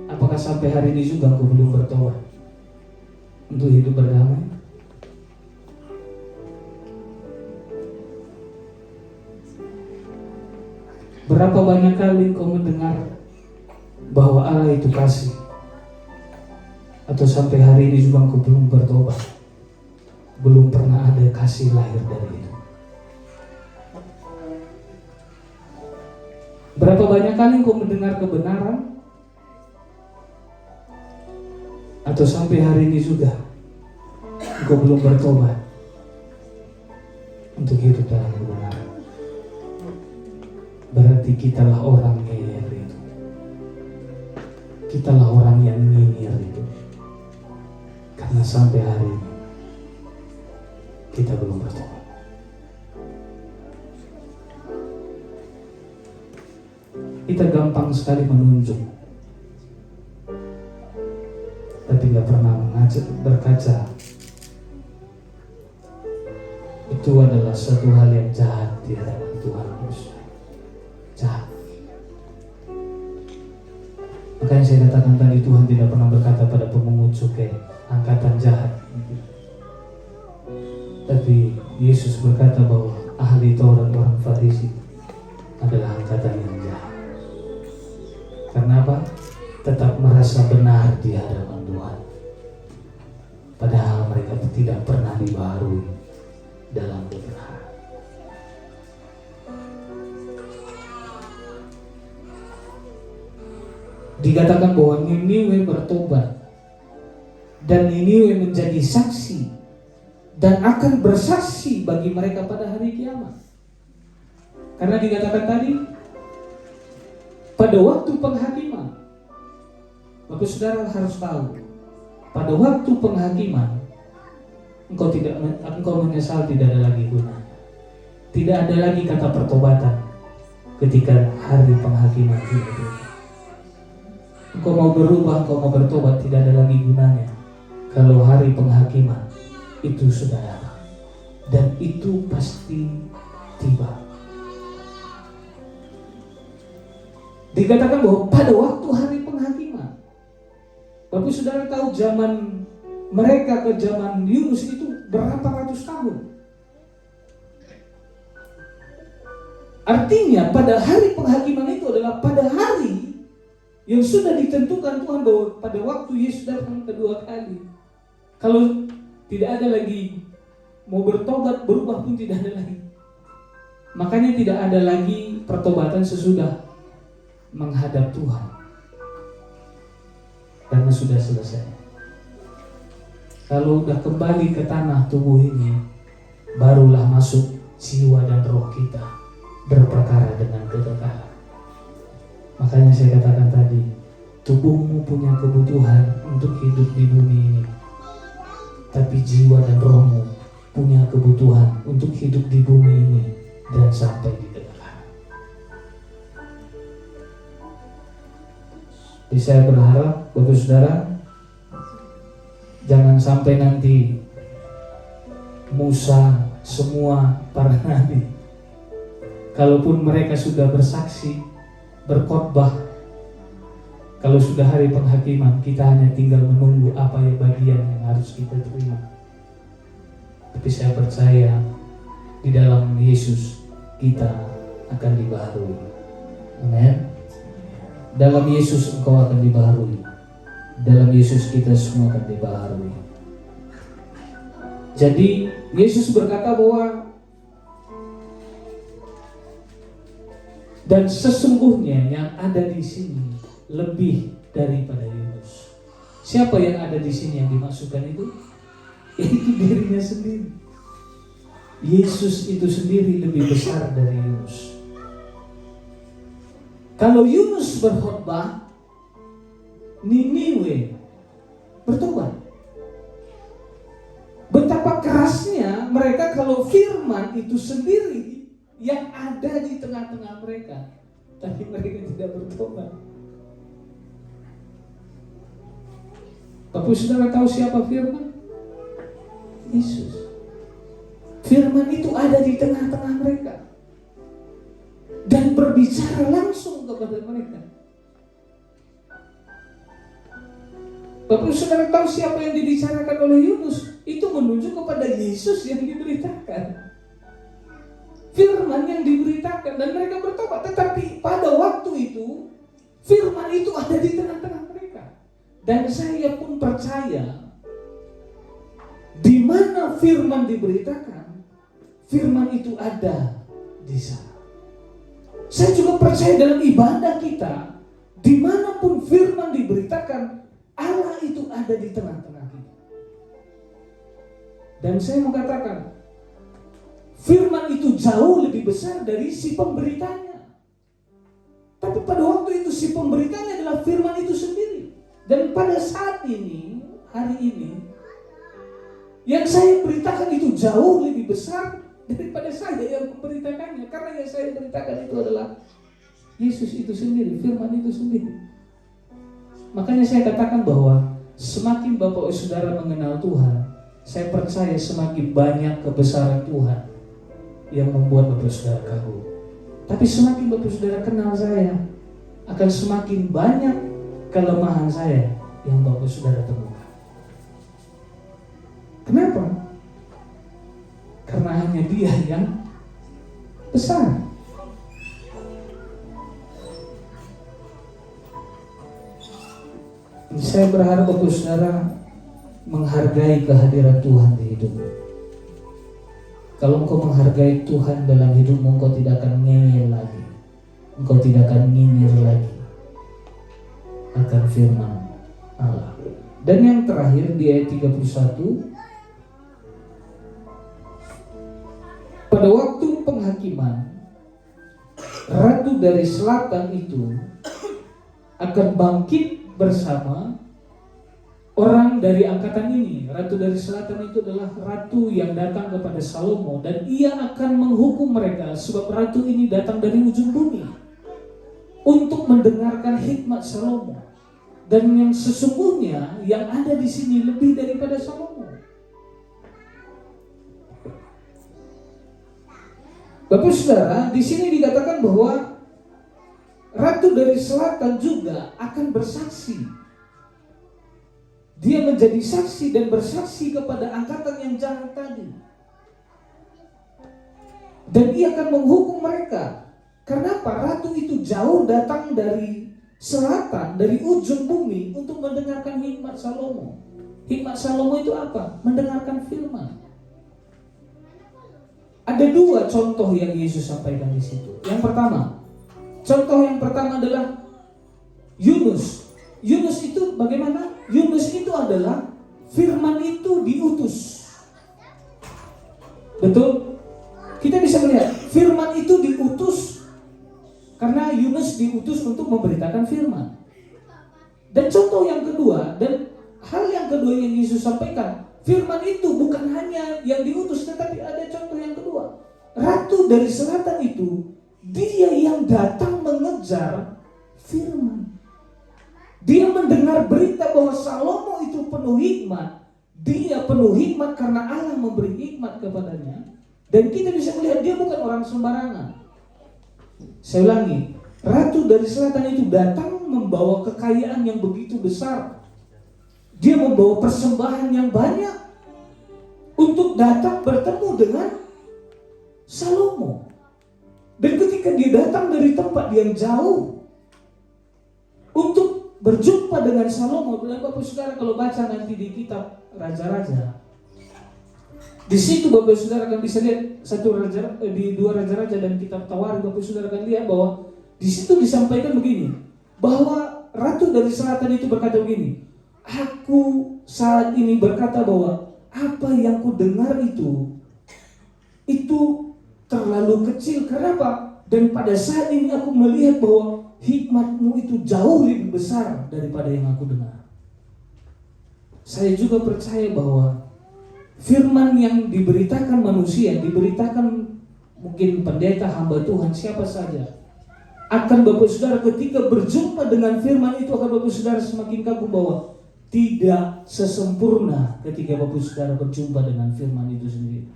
Apakah sampai hari ini juga kau belum bertobat untuk hidup berdamai? Berapa banyak kali kau mendengar bahwa Allah itu kasih, atau sampai hari ini juga kau belum bertobat? Belum pernah ada kasih lahir dari itu. Berapa banyak kali kau mendengar kebenaran, atau sampai hari ini juga kau belum bertobat untuk hidup dalam kebenaran? Berarti kitalah orang ngeyel itu. Kitalah orang yang nyinyir itu. Karena sampai hari ini kita belum bertobat. Kita gampang sekali menunjuk, tapi gak pernah berkaca. Itu adalah satu hal yang jahat di hadapan Tuhan. Jahat. Makanya saya katakan tadi, Tuhan tidak pernah berkata pada pemungut cukai, angkatan jahat. Tapi Yesus berkata bahwa ahli Taurat orang Farisi adalah angkatan yang jahat. Karena apa? Tetap merasa benar di hadapan Tuhan, padahal mereka tidak pernah dibaharui dalam kebenaran. Dikatakan bahwa Niniwe bertobat, dan Niniwe menjadi saksi dan akan bersaksi bagi mereka pada hari kiamat. Karena dikatakan tadi, pada waktu penghakiman, Bapak Saudara harus tahu, pada waktu penghakiman engkau menyesal tidak ada lagi gunanya. Tidak ada lagi kata pertobatan ketika hari penghakiman tiba. Engkau mau berubah, engkau mau bertobat, tidak ada lagi gunanya kalau hari penghakiman itu sudah datang, dan itu pasti tiba. Dikatakan bahwa pada waktu hari penghakiman, Bapak Saudara tahu zaman mereka ke zaman Yunus itu berapa ratus tahun. Artinya pada hari penghakiman itu adalah pada hari yang sudah ditentukan Tuhan bahwa pada waktu Yesus datang kedua kali. Kalau tidak ada lagi mau bertobat, berubah pun tidak ada lagi. Makanya tidak ada lagi pertobatan sesudah menghadap Tuhan. Karena sudah selesai. Kalau sudah kembali ke tanah tubuh ini, barulah masuk jiwa dan roh kita berperkara dengan kekekalan. Makanya saya katakan tadi, tubuhmu punya kebutuhan untuk hidup di bumi ini. Tapi jiwa dan rohmu punya kebutuhan untuk hidup di bumi ini dan sampai di kekekalan. Jadi saya berharap, Bapak Saudara, jangan sampai nanti Musa, semua para nabi, kalaupun mereka sudah bersaksi, berkhotbah, kalau sudah hari penghakiman, kita hanya tinggal menunggu apa yang bagian yang harus kita terima. Tapi saya percaya di dalam Yesus kita akan dibaharui. Amin. Dalam Yesus engkau akan dibaharui. Dalam Yesus kita semua akan dibaharui. Jadi Yesus berkata bahwa dan sesungguhnya yang ada di sini lebih daripada Yunus. Siapa yang ada di sini yang dimaksudkan itu? Yaitu dirinya sendiri. Yesus itu sendiri lebih besar dari Yunus. Kalau Yunus berkhotbah, Niniwe bertobat. Betapa kerasnya mereka kalau firman itu sendiri yang ada di tengah-tengah mereka, tapi mereka tidak bertobat. Bapak Saudara tahu siapa firman? Yesus. Firman itu ada di tengah-tengah mereka dan berbicara langsung kepada mereka. Bapak Saudara tahu siapa yang dibicarakan oleh Yunus? Itu menunjuk kepada Yesus yang diberitakan. Firman yang diberitakan dan mereka bertobat. Tetapi pada waktu itu firman itu ada di tengah-tengah mereka. Dan saya pun percaya di mana firman diberitakan, firman itu ada di sana. Saya juga percaya dalam ibadah kita, dimanapun firman diberitakan, Allah itu ada di tengah-tengah kita. Dan saya mau katakan, firman itu jauh lebih besar dari si pemberitanya. Tapi pada waktu itu si pemberitanya adalah firman itu sendiri. Dan pada saat ini, hari ini, yang saya beritakan itu jauh lebih besar daripada saya yang memberitakannya. Karena yang saya beritakan itu adalah Yesus itu sendiri, firman itu sendiri. Makanya saya katakan bahwa semakin Bapak Saudara mengenal Tuhan, saya percaya semakin banyak kebesaran Tuhan yang membuat Bapak Saudara kagum. Tapi semakin Bapak Saudara kenal saya, akan semakin banyak kelemahan saya yang Bapak Saudara temukan. Kenapa? Karena hanya Dia yang besar. Saya berharap Bapak Saudara menghargai kehadiran Tuhan di hidupmu. Kalau engkau menghargai Tuhan dalam hidupmu, engkau tidak akan ngeyel lagi. Engkau tidak akan nyinyir lagi akan firman Allah. Dan yang terakhir di ayat 31, pada waktu penghakiman, ratu dari selatan itu akan bangkit bersama orang dari angkatan ini. Ratu dari selatan itu adalah ratu yang datang kepada Salomo, dan ia akan menghukum mereka sebab ratu ini datang dari ujung bumi untuk mendengarkan hikmat Salomo. Dan yang sesungguhnya yang ada di sini lebih daripada Salomo. Bapak Saudara, di sini dikatakan bahwa ratu dari selatan juga akan bersaksi. Dia menjadi saksi dan bersaksi kepada angkatan yang jahat tadi. Dan ia akan menghukum mereka Karena apa? Ratu itu jauh datang dari selatan, dari ujung bumi untuk mendengarkan hikmat Salomo. Hikmat Salomo itu apa? Mendengarkan firman. Ada dua contoh yang Yesus sampaikan di situ. Yang pertama, contoh yang pertama adalah Yunus. Yunus itu bagaimana? Yunus itu adalah firman itu diutus. Betul? Kita bisa melihat firman itu diutus karena Yunus diutus untuk memberitakan firman. Dan contoh yang kedua, dan hal yang kedua yang Yesus sampaikan, firman itu bukan hanya yang diutus, tetapi ada contoh yang kedua. Ratu dari selatan itu, dia yang datang mengejar firman. Dia mendengar berita bahwa Salomo itu penuh hikmat. Dia penuh hikmat karena Allah memberi hikmat kepadanya. Dan kita bisa melihat dia bukan orang sembarangan. Saya ulangi, Ratu dari selatan itu datang membawa kekayaan yang begitu besar. Dia membawa persembahan yang banyak untuk datang bertemu dengan Salomo. Dan ketika dia datang dari tempat yang jauh untuk berjumpa dengan Salomo, dan Bapak Saudara kalau baca nanti di kitab Raja-Raja, di situ Bapak Saudara akan bisa lihat di dua Raja-Raja dan kitab Tawarikh, Bapak Saudara akan lihat bahwa di situ disampaikan begini, bahwa Ratu dari selatan itu berkata begini, aku saat ini berkata bahwa apa yang ku dengar itu terlalu kecil. Kenapa? Dan pada saat ini aku melihat bahwa hikmatmu itu jauh lebih besar daripada yang aku dengar. Saya juga percaya bahwa firman yang diberitakan manusia, diberitakan mungkin pendeta, hamba Tuhan, siapa saja, akan Bapak Saudara ketika berjumpa dengan firman itu akan Bapak Saudara semakin kagum bahwa tidak sesempurna ketika Bapak Saudara berjumpa dengan firman itu sendiri.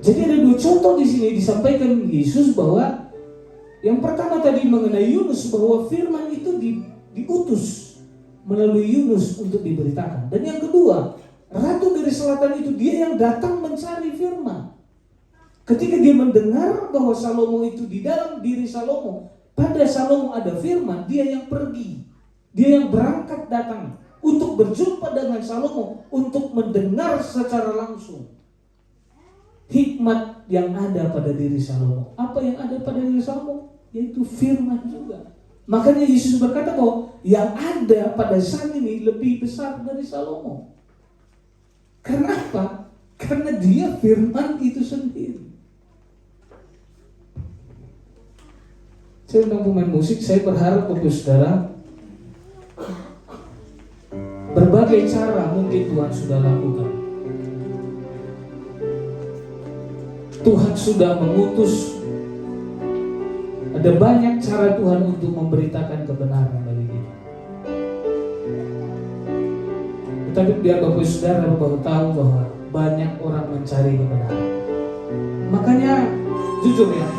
Jadi ada dua contoh di sini disampaikan Yesus bahwa yang pertama tadi mengenai Yunus, bahwa firman itu diutus melalui Yunus untuk diberitakan. Dan yang kedua, Ratu dari selatan itu dia yang datang mencari firman. Ketika dia mendengar bahwa Salomo itu di dalam diri Salomo, pada Salomo ada firman, dia yang pergi. Dia yang berangkat datang untuk berjumpa dengan Salomo, untuk mendengar secara langsung hikmat yang ada pada diri Salomo. Apa yang ada pada diri Salomo? Yaitu firman juga. Makanya Yesus berkata bahwa yang ada pada saat ini lebih besar dari Salomo. Karena apa? Karena dia firman itu sendiri. Saya undang pemain musik, saya berharap Bapak Saudara, berbagai cara mungkin Tuhan sudah lakukan. Tuhan sudah mengutus. Ada banyak cara Tuhan untuk memberitakan kebenaran bagi kita. Tetapi biar Bapak Saudara baru tahu bahwa banyak orang mencari kebenaran. Makanya jujur ya,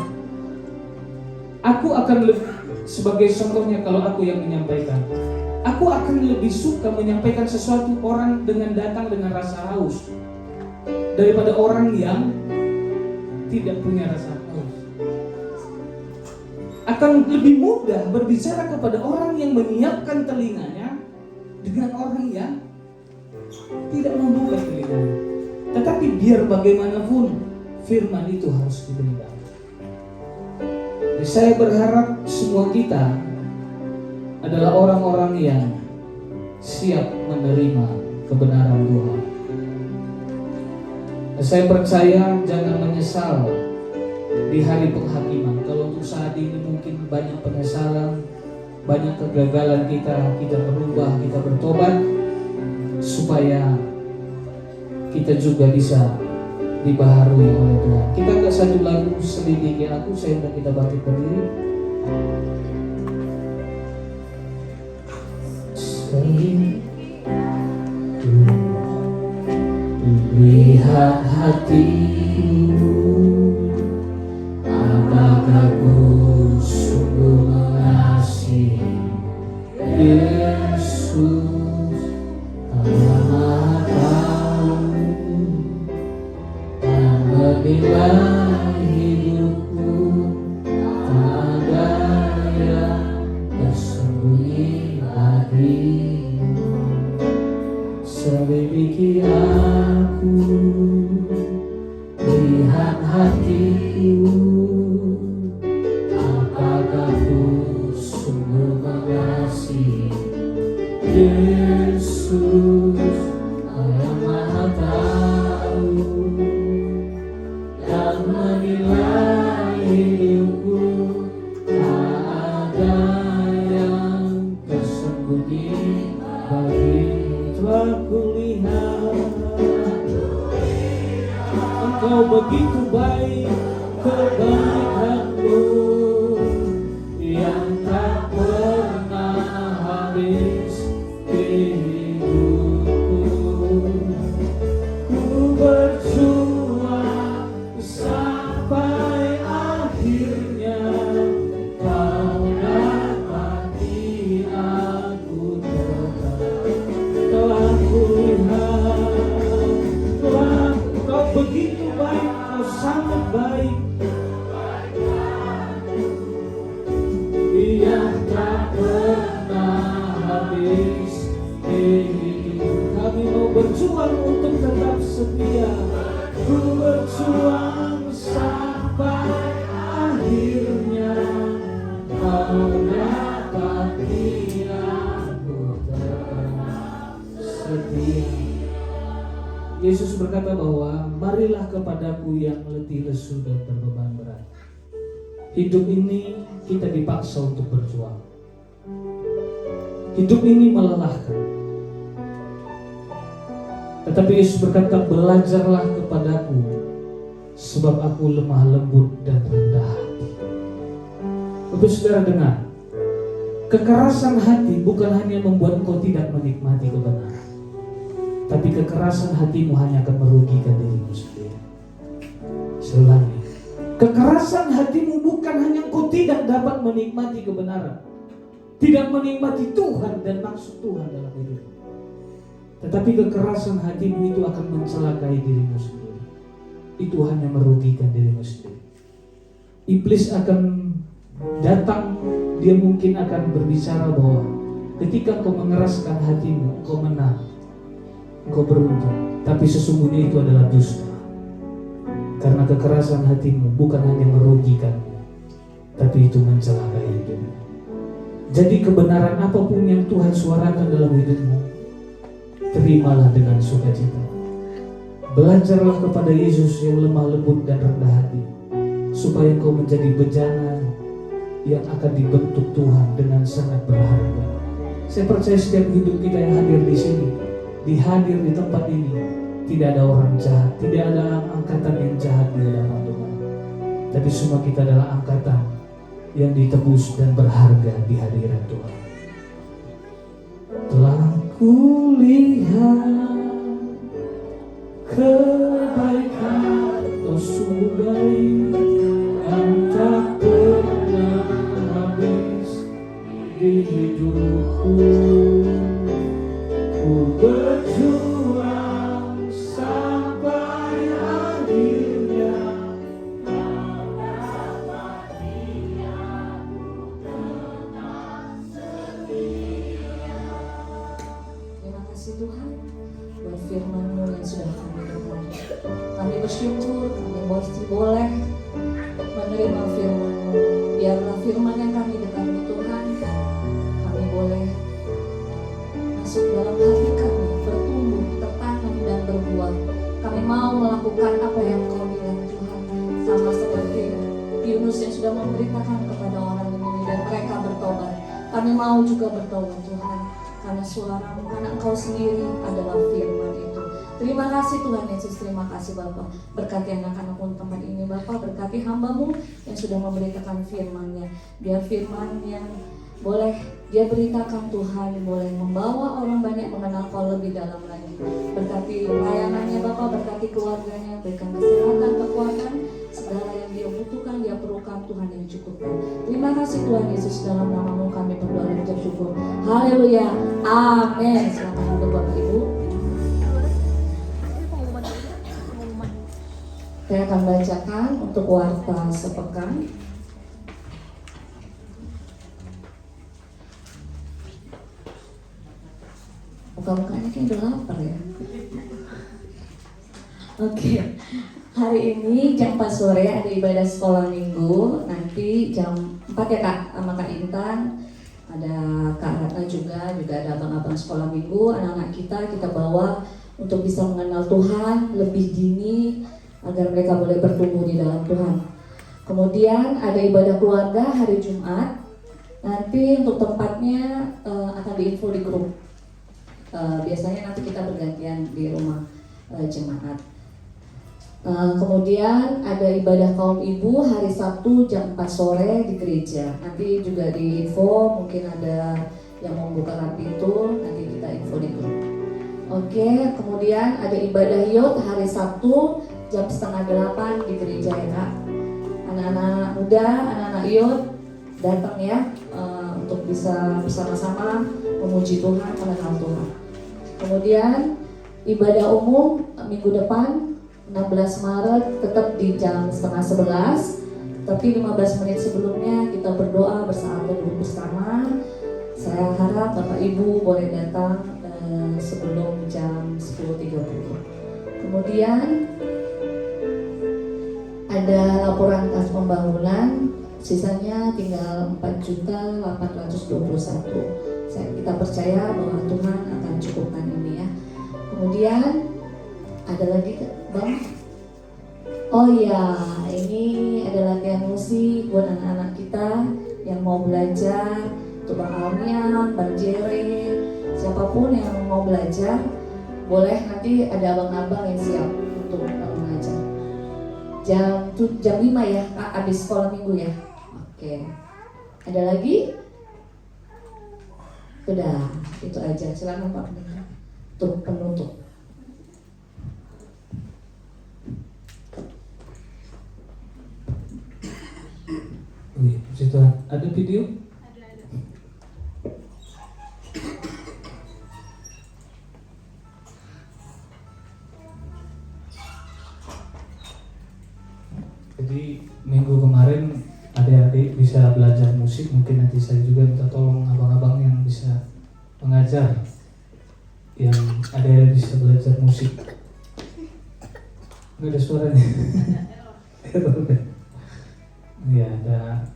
aku akan lebih, sebagai contohnya kalau aku yang menyampaikan, aku akan lebih suka menyampaikan sesuatu orang dengan datang dengan rasa haus daripada orang yang tidak punya rasa haus. Akan lebih mudah berbicara kepada orang yang menyiapkan telinganya dengan orang yang tidak membuka telinganya. Tetapi biar bagaimanapun firman itu harus diberitakan. Saya berharap semua kita adalah orang-orang yang siap menerima kebenaran Tuhan. Saya percaya jangan menyesal di hari penghakiman. Kalau untuk saat ini mungkin banyak penyesalan, banyak kegagalan kita berubah, kita bertobat, supaya kita juga bisa dibaharui oleh Tuhan. Kita angkat satu lagu, Selidiki Aku, saya undang kita bangkit berdiri. Lihat hatimu, apakah ku sungguh mengasihi Yesus, Allah Maha Tahu, dan menilai hidupku Kau begitu baik, kebaikan-Mu yang tak pernah habis di hidupku. Ku berjuang sampai akhirnya Kau dapati aku tetap. Telah kulihat Kau begitu baik, Kau sangat baik, yang tak pernah habis di hidup. Kami mau berjuang untuk tetap setia. Ku berjuang sampai akhirnya Kau dapati aku tetap setia. Yesus berkata bahwa marilah kepadaku yang letih lesu dan berbeban berat. Hidup ini kita dipaksa untuk berjuang. Hidup ini melelahkan. Tetapi Yesus berkata, belajarlah kepadaku, sebab aku lemah lembut dan rendah hati. Bapak Saudara dengar, kekerasan hati bukan hanya membuat engkau tidak menikmati kebenaran, tapi kekerasan hatimu hanya akan merugikan dirimu sendiri. Selalu kekerasan hatimu bukan hanya engkau tidak dapat menikmati kebenaran, tidak menikmati Tuhan dan maksud Tuhan dalam hidupmu, tetapi kekerasan hatimu itu akan mencelakai dirimu sendiri. Itu hanya merugikan dirimu sendiri. Iblis akan datang, dia mungkin akan berbicara bahwa ketika kau mengeraskan hatimu, kau menang, kau beruntung, tapi sesungguhnya itu adalah dusta. Karena kekerasan hatimu bukan hanya merugikanmu, tapi itu mencelakai hidupmu. Jadi kebenaran apapun yang Tuhan suarakan dalam hidupmu, terimalah dengan sukacita. Belajarlah kepada Yesus yang lemah lembut dan rendah hati, supaya kau menjadi bejana yang akan dibentuk Tuhan dengan sangat berharga. Saya percaya setiap hidup kita yang hadir di sini, hadir di tempat ini, tidak ada orang jahat, tidak ada angkatan yang jahat di hadapan Tuhan. Tapi semua kita adalah angkatan yang ditebus dan berharga di hadirat Tuhan. Telah kulihat kebaikan Oh sungguh baik yang tak pernah habis di hidupku. Ku berjuang sampai akhirnya Terima kasih Tuhan buat firman-Mu yang sudah kami dengar. Kami bersyukur kami boleh menerima firman-Mu. Biarlah firman yang kami dengar Tuhan, kami boleh masuk dalam hati kami, bertumbuh, tertanam dan berbuah. Kami mau melakukan apa yang Kau bilang Tuhan, sama seperti Yunus yang sudah memberitakan kepada orang ini dan mereka bertobat. Kami mau juga bertobat Tuhan, karena suara-Mu, karena Engkau sendiri adalah firman itu. Terima kasih Tuhan Yesus, terima kasih Bapa. Berkati anak-anak-Mu di tempat ini Bapa, berkati hamba-Mu yang sudah memberitakan firman-Nya. Biar firman yang boleh dia beritakan Tuhan, boleh membawa orang banyak mengenal Kau lebih dalam lagi. Berkati layanannya Bapa, berkati keluarganya, berikan kesehatan, kekuatan, segala yang dia butuhkan, dia perlukan Tuhan yang cukupkan. Terima kasih Tuhan Yesus, dalam nama-Mu kami berdoa dan bersyukur. Haleluya, amin. Silakan duduk Bapak Ibu. Saya akan bacakan untuk warta sepekan. Muka-mukanya kayak udah lapar ya. Oke. Hari ini jam 4 sore ada ibadah sekolah minggu. Nanti jam 4 ya Kak, sama Kak Intan. Ada Kak Ratna juga ada abang-abang sekolah minggu. Anak-anak kita bawa untuk bisa mengenal Tuhan lebih dini, agar mereka boleh bertumbuh di dalam Tuhan. Kemudian ada ibadah keluarga hari Jumat. Nanti untuk tempatnya akan diinfo di grup. Biasanya nanti kita bergantian di rumah jemaat. Kemudian ada ibadah kaum ibu hari Sabtu jam 4 sore di gereja. Nanti juga di info, mungkin ada yang mau buka pintu, nanti kita info di grup. Oke, kemudian ada ibadah yot hari Sabtu jam 7:30 di gereja ya Kak. Anak-anak muda, anak-anak yot datang ya untuk bisa bersama-sama memuji Tuhan, mengenal Tuhan. Kemudian ibadah umum minggu depan 16 Maret tetap di jam 10:30, tapi 15 menit sebelumnya kita berdoa bersama dulu bersama. Saya harap Bapak Ibu boleh datang sebelum jam 10:30. Kemudian ada laporan kas pembangunan, sisanya tinggal 4.821. Kita percaya bahwa Tuhan akan cukupkan ini ya. Kemudian ada lagi Bang? Oh iya, ini ada latihan musik buat anak-anak kita yang mau belajar. Untuk Bang Almian, Bang Jerry, siapapun yang mau belajar, boleh nanti ada abang-abang yang siap untuk mengajar. Jam 5 ya, Kak, habis sekolah minggu ya. Oke. Ada lagi? Udah, itu aja. Silakan Pak Pendeta. Untuk penutup. Wih, puji Tuhan. Ada video? Jadi minggu kemarin adik-adik bisa belajar musik, mungkin nanti saya juga minta tolong abang-abang yang bisa mengajar, yang adik-adik bisa belajar musik. Nggak ada suaranya. Ya, ada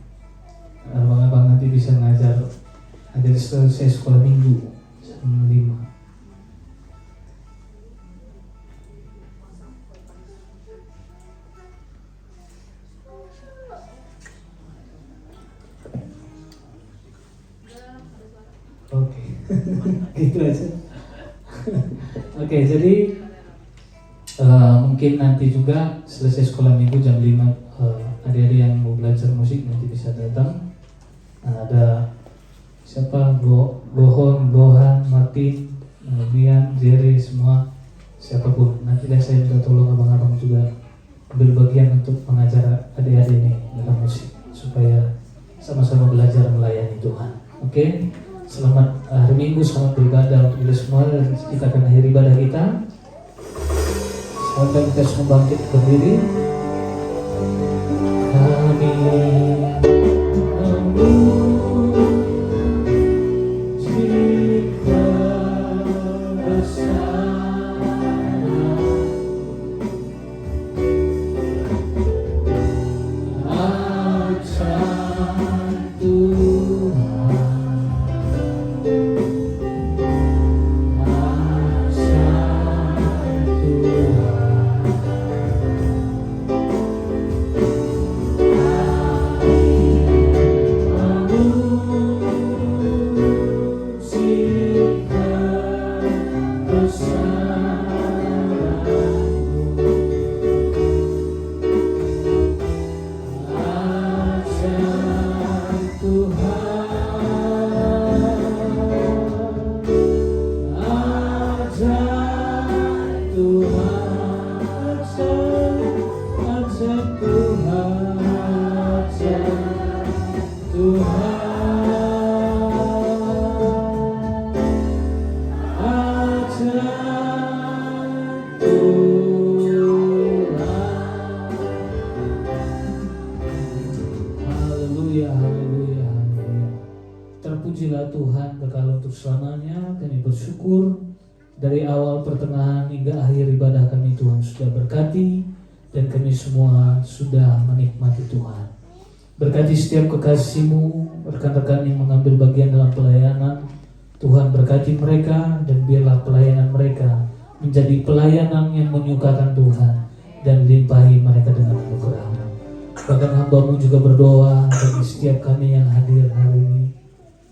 abang-abang nanti bisa mengajar. Ada selesai sekolah minggu jam 5. Oke, gitu aja. Oke, jadi mungkin nanti juga selesai sekolah minggu jam 5, adik-adik yang mau belajar musik nanti bisa datang. Ada siapa? Gohan, Martin, Mian, Jerry, semua siapapun. Nanti saya minta tolong abang-abang juga ambil bagian untuk mengajar adik-adik ini dalam musik supaya sama-sama belajar melayani Tuhan. Oke? Selamat hari Minggu, selamat beribadah untuk kita semua, dan kita akan akhiri ibadah kita. Sampai kita semua bangkit berdiri. Kami memujikan bersama ajar Tuhan. Terpujilah Tuhan kekal untuk selamanya. Kami bersyukur dari awal pertengahan hingga akhir ibadah kami Tuhan sudah berkati, dan kami semua sudah menikmati Tuhan. Berkati setiap kekasih-Mu, rekan-rekan yang mengambil bagian dalam pelayanan. Tuhan berkati mereka, dan biarlah pelayanan mereka menjadi pelayanan yang menyukakan Tuhan dan limpahi mereka dengan anugerah-Mu. Bahkan hamba-Mu juga berdoa bagi setiap kami yang hadir hari ini.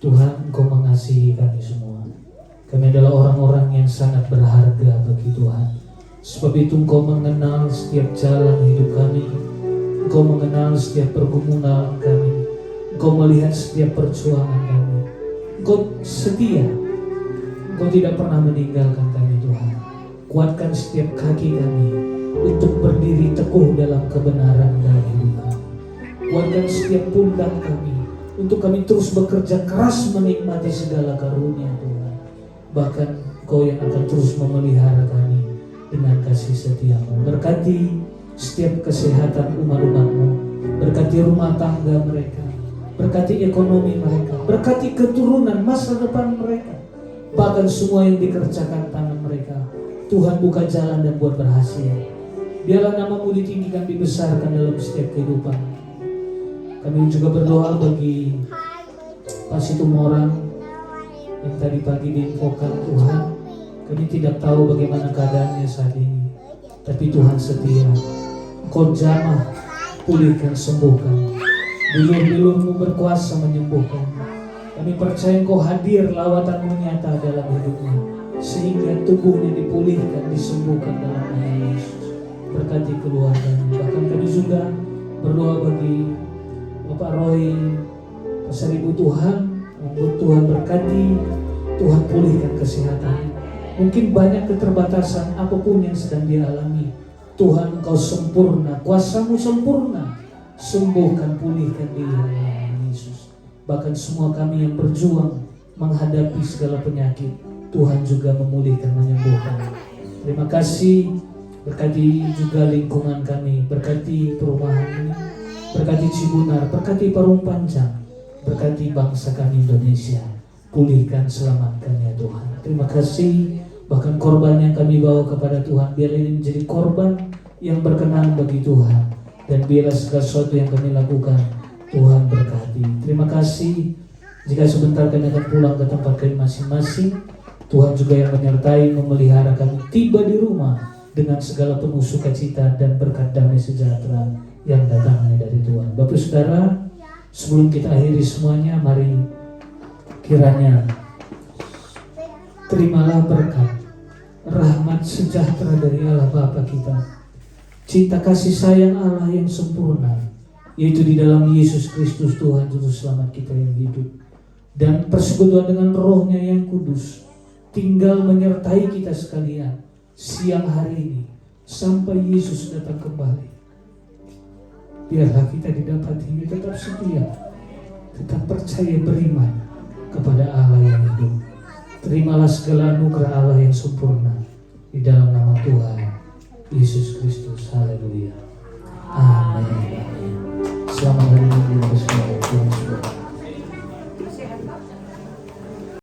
Tuhan, Engkau mengasihi kami semua. Kami adalah orang-orang yang sangat berharga bagi Tuhan. Sebab itu Engkau mengenal setiap jalan hidup kami. Engkau mengenal setiap pergumulan kami. Engkau melihat setiap perjuangan kami. Engkau setia. Engkau tidak pernah meninggalkan kami Tuhan. Kuatkan setiap kaki kami untuk berdiri teguh dalam kebenaran dalam hidup kami. Kuatkan setiap pundak kami untuk kami terus bekerja keras menikmati segala karunia Tuhan. Bahkan Engkau yang akan terus memelihara kami dengan kasih setia-Mu. Berkati setiap kesehatan umat-Mu, berkati rumah tangga mereka, berkati ekonomi mereka, berkati keturunan masa depan mereka, bahkan semua yang dikerjakan tangan mereka. Tuhan buka jalan dan buat berhasil. Biarlah nama-Mu ditinggikan, dibesarkan dalam setiap kehidupan. Kami juga berdoa bagi Pak Situmorang yang tadi pagi diinfokan. Tuhan, kami tidak tahu bagaimana keadaannya saat ini, tapi Tuhan setia. Engkau jamah, pulihkan, sembuhkan. Bilur-bilur-Mu berkuasa menyembuhkan. Kami percaya Engkau hadir, lawatan-Mu nyata dalam hidupnya, sehingga tubuhnya dipulihkan, disembuhkan dalam nama Yesus. Berkati keluarganya. Bahkan kami juga berdoa bagi Bapak Roy, Pasar Ibu Tuhan, membuat Tuhan berkati, Tuhan pulihkan kesehatan. Mungkin banyak keterbatasan apapun yang sedang dia alami, Tuhan Engkau sempurna, kuasa-Mu sempurna, sembuhkan, pulihkan dia dalam nama Yesus. Bahkan semua kami yang berjuang menghadapi segala penyakit, Tuhan juga memulihkan, menyembuhkan. Terima kasih. Berkati juga lingkungan kami, berkati perumahan ini, berkati Cibunar, berkati Parung Panjang, berkati bangsa kami Indonesia. Pulihkan, selamatkan ya Tuhan. Terima kasih. Bahkan korban yang kami bawa kepada Tuhan, biar ini menjadi korban yang berkenan bagi Tuhan. Dan biarlah segala sesuatu yang kami lakukan, Tuhan berkati. Terima kasih. Jika sebentar kami akan pulang ke tempat kami masing-masing, Tuhan juga yang menyertai, memelihara kami tiba di rumah dengan segala penuh sukacita dan berkat damai sejahtera yang datangnya dari Tuhan. Bapak Saudara, sebelum kita akhiri semuanya, mari kiranya terimalah berkat, rahmat sejahtera dari Allah Bapa kita, cinta kasih sayang Allah yang sempurna, yaitu di dalam Yesus Kristus Tuhan Juru Selamat kita yang hidup, dan persekutuan dengan Roh-Nya yang kudus tinggal menyertai kita sekalian siang hari ini sampai Yesus datang kembali. Biarlah kita didapati tetap setia, tetap percaya, beriman kepada Allah yang hidup. Terimalah segala anugerah Allah yang sempurna di dalam nama Tuhan Yesus Kristus. Haleluya. Amin.